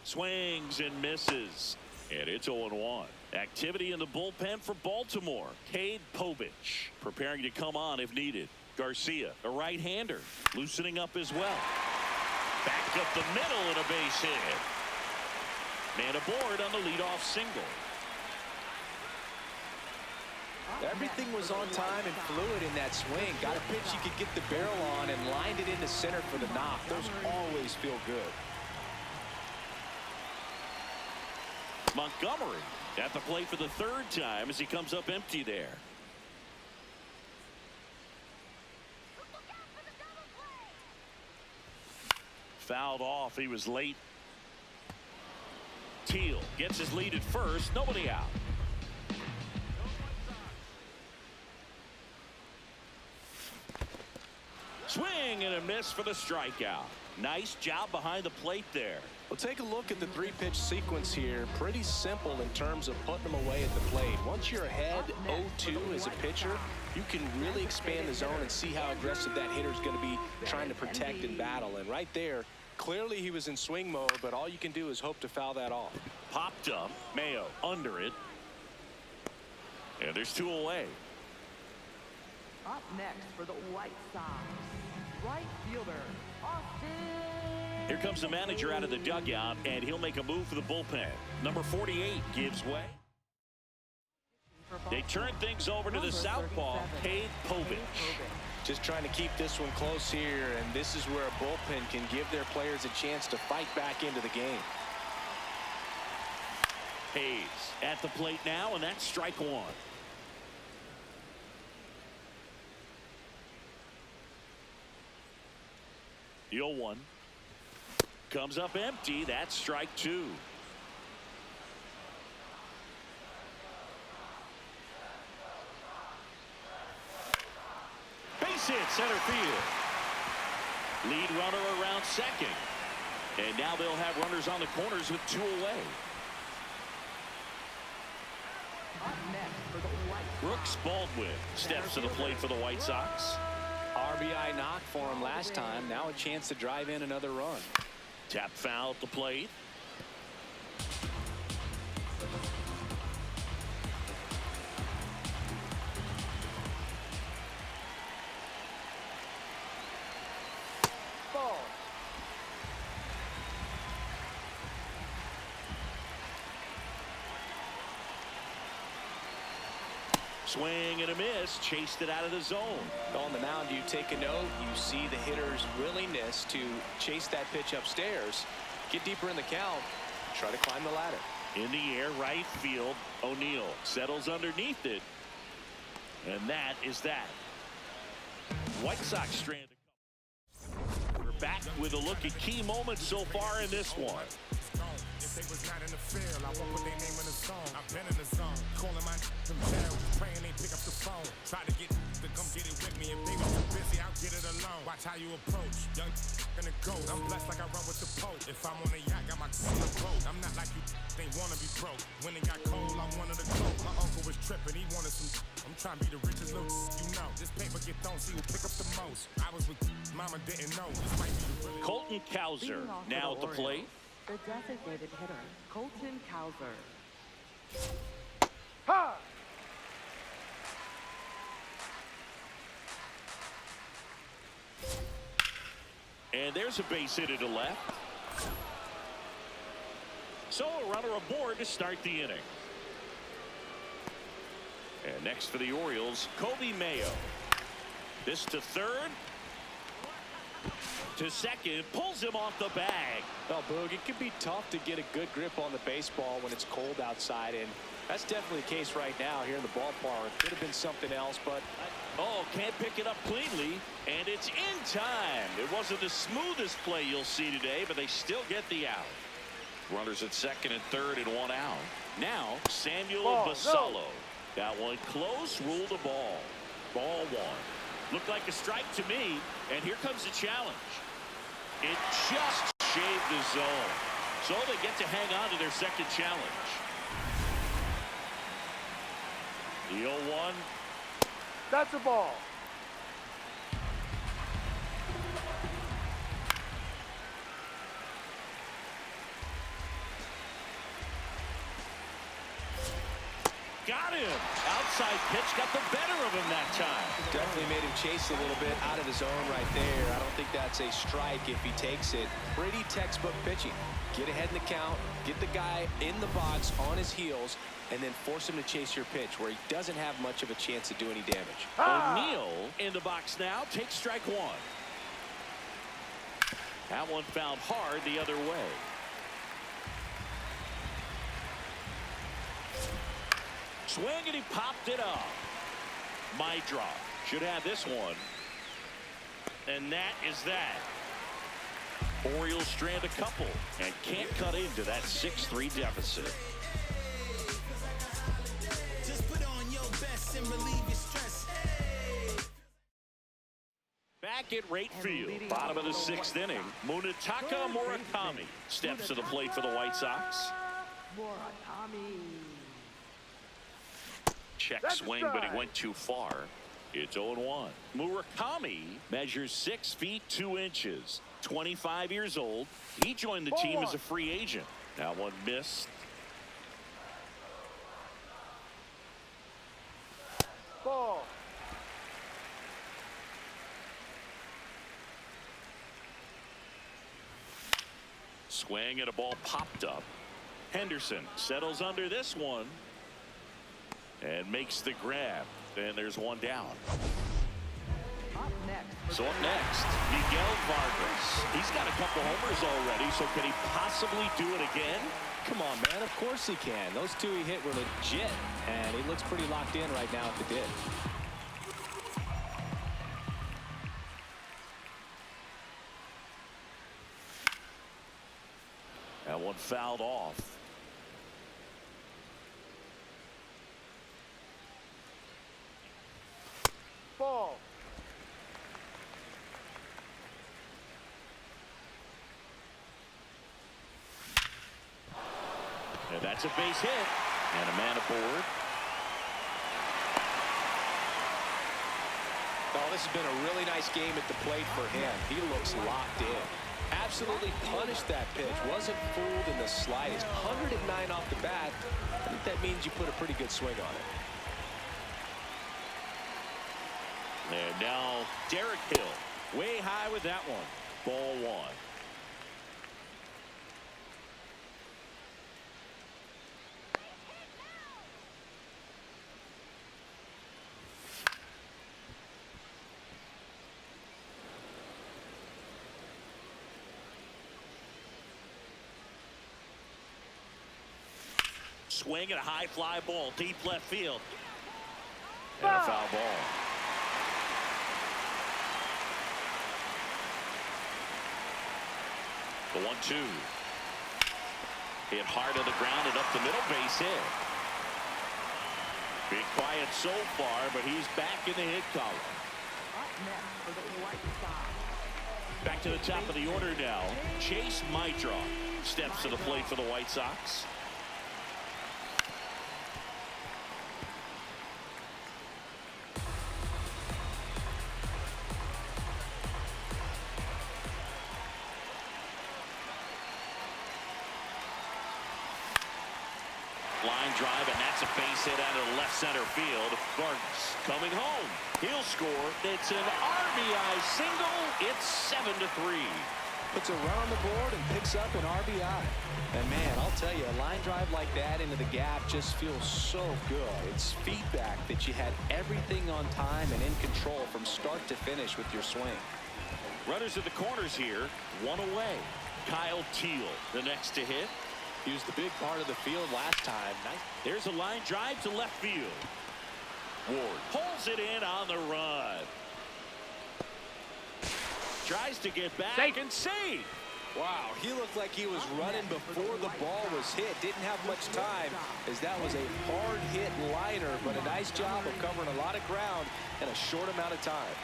Swings and misses, and it's 0-1. Activity in the bullpen for Baltimore. Cade Povich preparing to come on if needed. Garcia, a right-hander, loosening up as well. Back up the middle and a base hit. Man aboard on the leadoff single. Everything was on time and fluid in that swing. Got a pitch you could get the barrel on and lined it into center for the knock. Those always feel good. Montgomery at the plate for the 3rd time as he comes up empty there. Fouled off. He was late. Teal gets his lead at first. Nobody out. Swing and a miss for the strikeout. Nice job behind the plate there. Well, take a look at the 3-pitch sequence here. Pretty simple in terms of putting them away at the plate. Once you're ahead 0-2 as a pitcher, you can really expand the zone and see how aggressive that hitter is going to be trying to protect and battle. And right there, clearly he was in swing mode, but all you can do is hope to foul that off. Popped up. Mayo under it. And there's 2 away. Up next for the White Sox, right fielder, Austin. Here comes the manager out of the dugout, and he'll make a move for the bullpen. Number 48 gives way. They turn things over to the southpaw, Cade Povich. Just trying to keep this one close here, and this is where a bullpen can give their players a chance to fight back into the game. Hayes at the plate now, and that's strike 1. The 0-1 comes up empty. That's strike 2. hit center field. Lead runner around second. And now they'll have runners on the corners with 2 away. Up next for the White Sox. Brooks Baldwin steps to the plate for the White Sox. RBI knock for him last time. Now a chance to drive in another run. Tap foul at the plate. Ball. Swing and a miss. Chased it out of the zone. On the mound, you take a note. You see the hitter's willingness to chase that pitch upstairs, get deeper in the count, try to climb the ladder. In the air, right field. O'Neal settles underneath it. And that is that. White Sox stranded. We're back with a look at key moments so far in this one. If they was not in the field, I won't put their name in the song. I've been in the zone, calling my from jail, praying they pick up the phone. Try to get to come get it with me. If they was too busy, I'll get it alone. Watch how you approach, young gonna go. I'm blessed like I run with the Pope. If I'm on a yacht, got my on the boat. I'm not like you, they wanna be broke. When it got cold, I'm one of the cold. My uncle was tripping, he wanted some. I'm trying to be the richest little you know. This paper get thrown, see who pick up the most. I was with mama, didn't know. This might be the really Colton Cowser now at the plate. The designated hitter, Colton Cowser. Ha! And there's a base hit to left. So a runner aboard to start the inning. And next for the Orioles, Kobe Mayo. This to third. To second, pulls him off the bag. Well, Boog, it can be tough to get a good grip on the baseball when it's cold outside, and that's definitely the case right now here in the ballpark. Could have been something else, but oh, can't pick it up cleanly, and it's in time. It wasn't the smoothest play you'll see today, but they still get the out. Runners at second and third and 1 out. Now Samuel Basallo. That one close, ruled the ball. Ball 1. Looked like a strike to me, and here comes the challenge. It just shaved the zone. So they get to hang on to their second challenge. The 0-1. That's a ball. Got him. Outside pitch got the better of him that time. definitely made him chase a little bit out of the zone right there. I don't think that's a strike if he takes it. Pretty textbook pitching. Get ahead in the count, get the guy in the box on his heels, and then force him to chase your pitch where he doesn't have much of a chance to do any damage. O'Neal in the box now. Takes strike one. That one fouled hard the other way. Swing and he popped it up. My drop. Should have this one. And that is that. Orioles strand a couple and can't cut into that 6-3 deficit. Just put on your best and relieve your stress. Back at right field, bottom of the 6th inning, Munetaka Murakami steps to the plate for the White Sox. Murakami. Check swing, but he went too far. It's 0-1. Murakami measures 6 feet 2 inches. 25 years old. He joined the team as a free agent. That one missed. Ball. Swing and a ball popped up. Henderson settles under this one and makes the grab. And there's one down. Up next. So up next, Miguel Vargas. He's got a couple homers already, so can he possibly do it again? Come on, man. Of course he can. Those two he hit were legit, and he looks pretty locked in right now at the dip. That one fouled off. Ball. And that's a base hit. And a man aboard. Oh, this has been a really nice game at the plate for him. He looks locked in. Absolutely punished that pitch. Wasn't fooled in the slightest. 109 off the bat. I think that means you put a pretty good swing on it. And now Derek Hill. Way high with that one. Ball one. Swing and a high fly ball deep left field. And a foul ball. The 1-2. Hit hard to the ground and up the middle, base hit. Big quiet so far, but he's back in the hit column. Up next for the White Sox. Back to the top of the order now. Chase Mitra steps to the plate for the White Sox. Line drive, and that's a base hit out of the left center field. Vargas coming home. He'll score. It's an RBI single. It's 7-3. Puts a run on the board and picks up an RBI. And man, I'll tell you, a line drive like that into the gap just feels so good. It's feedback that you had everything on time and in control from start to finish with your swing. Runners at the corners here. One away. Kyle Teal, the next to hit. He was the big part of the field last time. There's a line drive to left field. Ward pulls it in on the run. Tries to get back and save. Wow, he looked like he was running before the ball was hit. Didn't have much time, as that was a hard hit liner, but a nice job of covering a lot of ground in a short amount of time.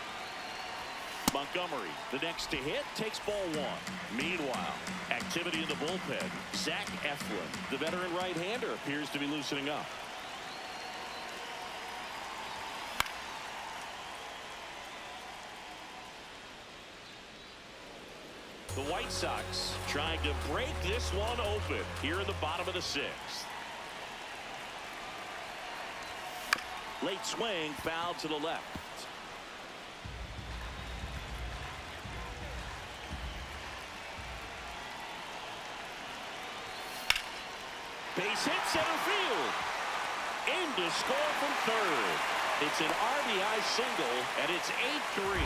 Montgomery, the next to hit, takes ball one. Meanwhile, activity in the bullpen. Zach Eflin, the veteran right-hander, appears to be loosening up. The White Sox trying to break this one open here in the bottom of the sixth. Late swing, foul to the left. Base hit center field. In to score from third. It's an RBI single, and it's 8-3.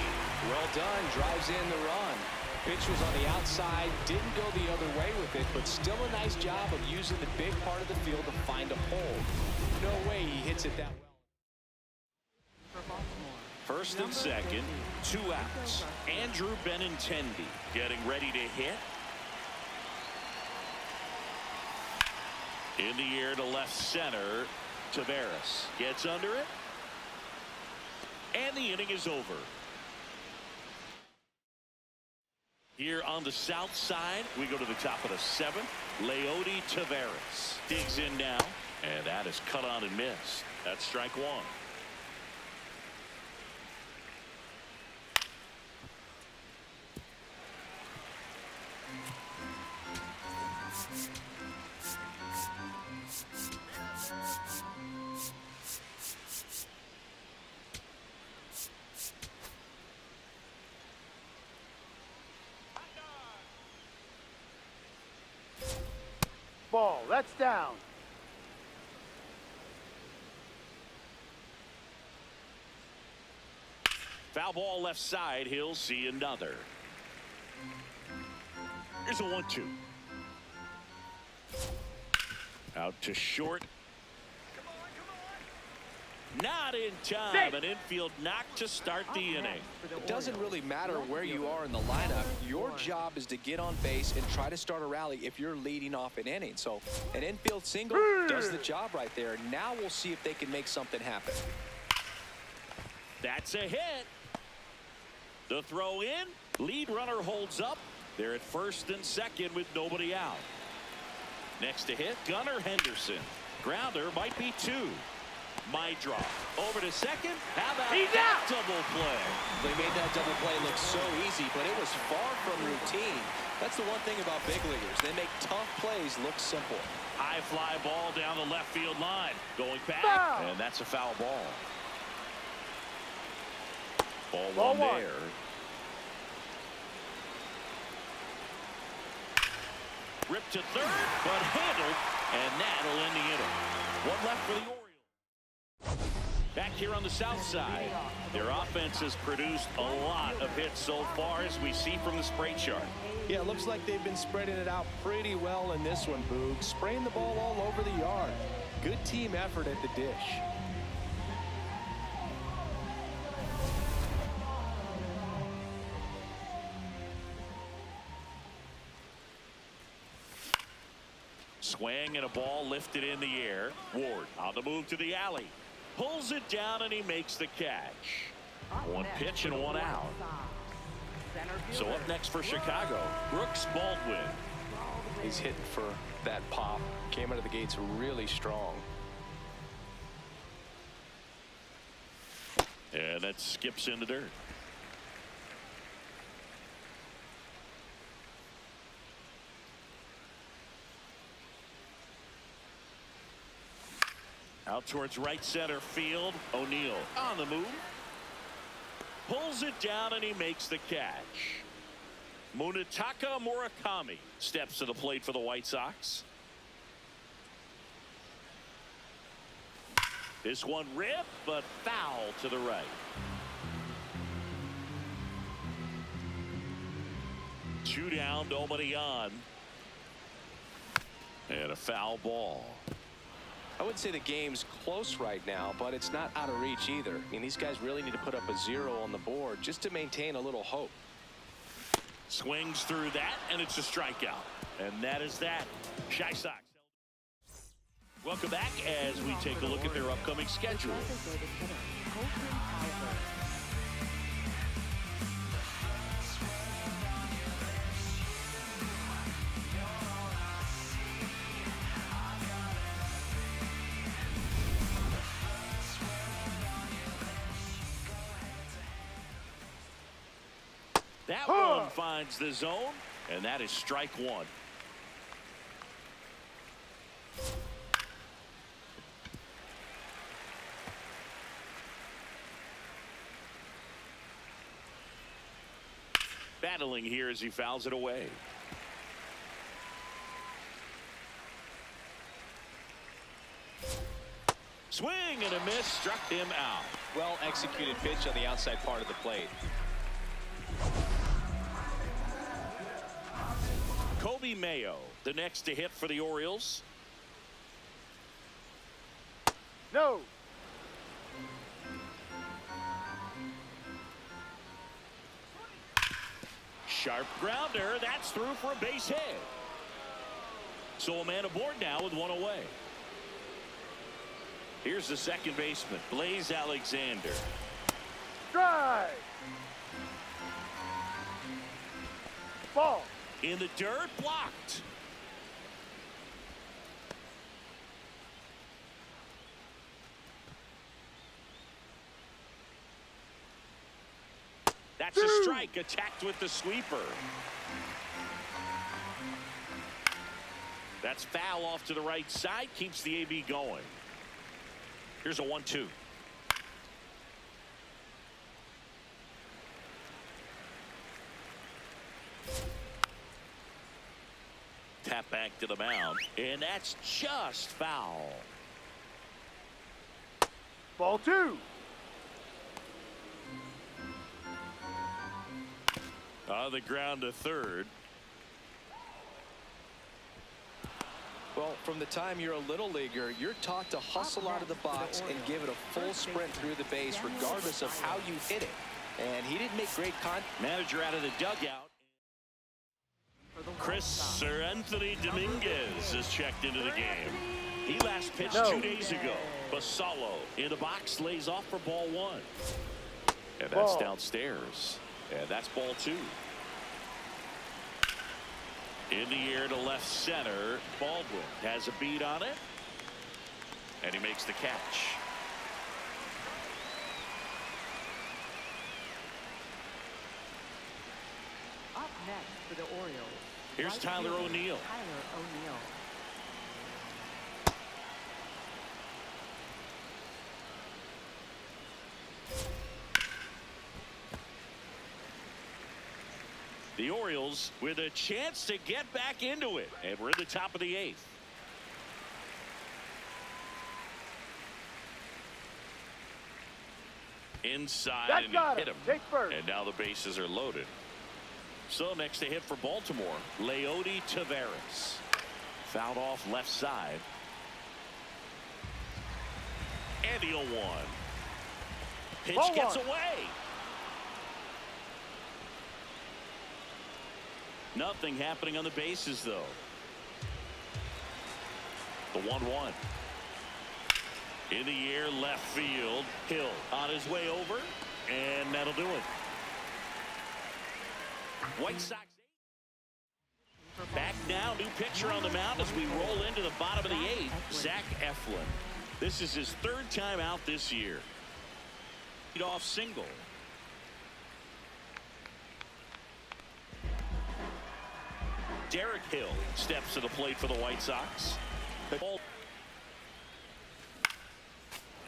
Well done. Drives in the run. Pitch was on the outside. Didn't go the other way with it, but still a nice job of using the big part of the field to find a hole. No way he hits it that well. First and second, 2 outs. Andrew Benintendi getting ready to hit. In the air to left center. Taveras gets under it. And the inning is over. Here on the south side, we go to the top of the 7th. Leody Taveras digs in now. And that is cut on and missed. That's strike one. Ball, that's down. Foul ball left side. He'll see another. Here's a 1-2. Out to short. Not in time. An infield knock to start the inning. It doesn't really matter where you are in the lineup. Your job is to get on base and try to start a rally if you're leading off an inning. So an infield single does the job right there. Now we'll see if they can make something happen. That's a hit. The throw in. Lead runner holds up. They're at first and second with nobody out. Next to hit, Gunnar Henderson. Grounder might be 2. My drop. Over to second. How about that double play? They made that double play look so easy, but it was far from routine. That's the one thing about big leaguers. They make tough plays look simple. High fly ball down the left field line. Going back, and that's a foul ball. Ball one there. Ripped to third, but handled, and that'll end the inning. One left for the Orioles. Back here on the south side, their offense has produced a lot of hits so far, as we see from the spray chart. Yeah, it looks like they've been spreading it out pretty well in this one, Boog. Spraying the ball all over the yard. Good team effort at the dish. Swing and a ball lifted in the air. Ward on the move to the alley. Pulls it down and he makes the catch. One pitch and one out. So up next for Chicago, Brooks Baldwin. He's hitting for that pop. Came out of the gates really strong. And that skips in the dirt. Out towards right center field. O'Neal on the move. Pulls it down and he makes the catch. Munetaka Murakami steps to the plate for the White Sox. This one ripped, but foul to the right. Two down, nobody on. And a foul ball. I would say the game's close right now, but it's not out of reach either. I mean, these guys really need to put up a 0 on the board just to maintain a little hope. Swings through that, and it's a strikeout. And that is that. Chi Sox. Welcome back as we take a look at their upcoming schedule. That one finds the zone, and that is strike one. Battling here as he fouls it away. Swing and a miss, struck him out. Well executed pitch on the outside part of the plate. Kobe Mayo, the next to hit for the Orioles. No. Sharp grounder, that's through for a base hit. So a man aboard now with one away. Here's the second baseman, Blaze Alexander. Drive. Ball. In the dirt, blocked. That's a strike, attacked with the sweeper. That's foul off to the right side, keeps the AB going. Here's a 1-2. Tap back to the mound, and that's just foul. Ball 2. On the ground to third. Well, from the time you're a little leaguer, you're taught to hustle out of the box and give it a full sprint through the base regardless of how you hit it. And he didn't make great contact. Manager out of the dugout. Sir Anthony Dominguez is checked into the game. He last pitched 2 days ago. Basallo in the box, lays off for ball 1. And that's downstairs. And that's ball 2. In the air to left center. Baldwin has a beat on it. And he makes the catch. Up next for the Orioles. Here's Tyler O'Neill. Tyler O'Neill. The Orioles with a chance to get back into it. And we're in the top of the 8th. Inside and hit him. Take first. And now the bases are loaded. So next to hit for Baltimore, Leody Taveras. Fouled off left side. And the 0-1. Pitch gets away. Nothing happening on the bases, though. The 1-1. In the air, left field. Hill on his way over, and that'll do it. White Sox back now. New pitcher on the mound as we roll into the bottom of the 8th. Zach Eflin. This is his 3rd time out this year. Lead-off single. Derek Hill steps to the plate for the White Sox.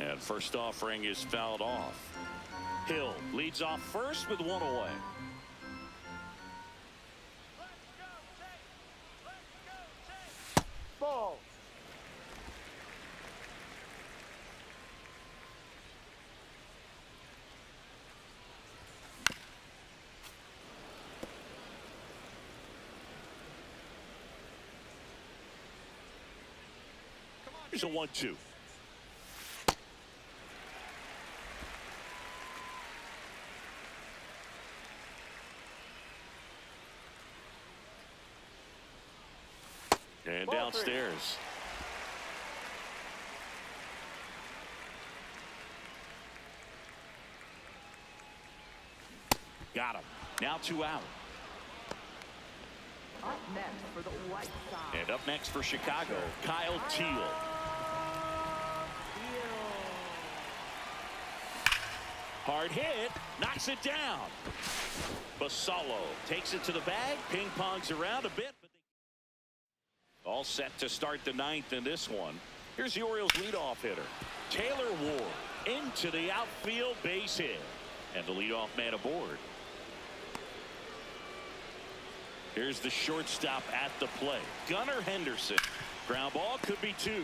And first offering is fouled off. Hill leads off first with 1 away. Ball. Here's a 1-2. And downstairs. Got him. Now 2 out. Up next for the White Sox. And up next for Chicago, Kyle Teal. Hard hit, knocks it down. Basallo takes it to the bag, ping-pongs around a bit. All set to start the 9th in this one. Here's the Orioles leadoff hitter, Taylor Ward, into the outfield base hit. And the leadoff man aboard. Here's the shortstop at the plate, Gunnar Henderson. Ground ball, could be 2.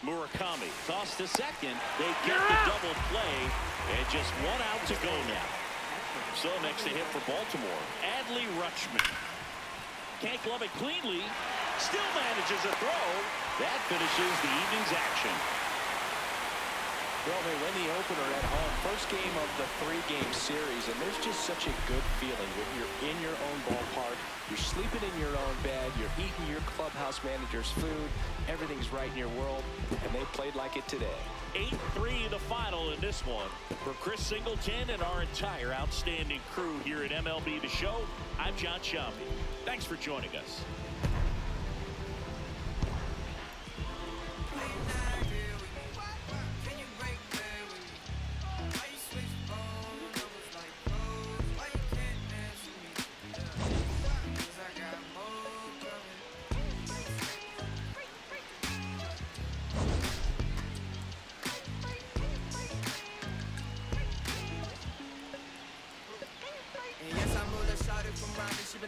Murakami tossed to second. They get the double play, and just 1 out to go now. So next to hit for Baltimore, Adley Rutschman. Can't glove it cleanly. Still manages a throw. That finishes the evening's action. Well, they win the opener at home. First game of the 3-game series, and there's just such a good feeling when you're in your own ballpark. You're sleeping in your own bed. You're eating your clubhouse manager's food. Everything's right in your world, and they played like it today. 8-3 the final in this one. For Chris Singleton and our entire outstanding crew here at MLB The Show, I'm John Shambi. Thanks for joining us.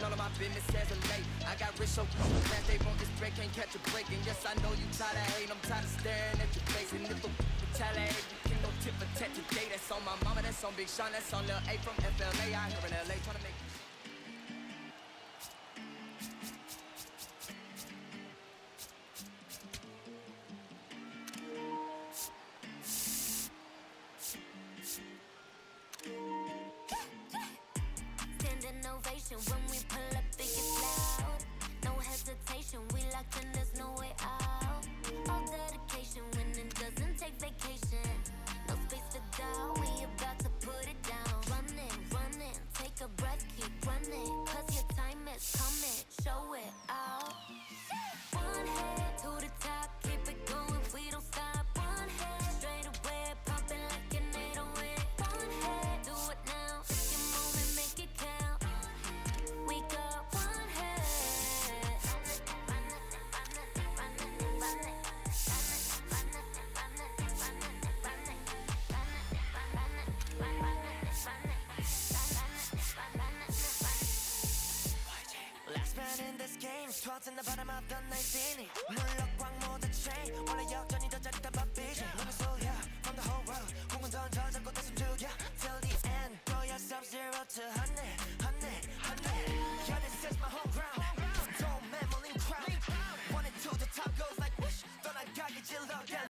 All of my business as a late. I got rich so fast they want this break, can't catch a break. And yes, I know you tired of hating, I'm tired of staring at your face. And if a retaliate, you can go tit for tat today. That's on my mama, that's on Big Sean, that's on Lil A from FLA. I here in LA trying to make. When we pull up, it gets loud. No hesitation, we locked in, there's no way out. All dedication, winning doesn't take vacation. No space for doubt, we about to put it down. Running, take a breath, keep running. Cause your time is coming, show it. Twats in the bottom of the night scene 물럭광 모두 chain 원래 역전이 더 짜릿한 밥이지 너는 쏠려 from the whole world 공은 던져 잡고 다시 죽여 till the end Blow yourself 0 to 100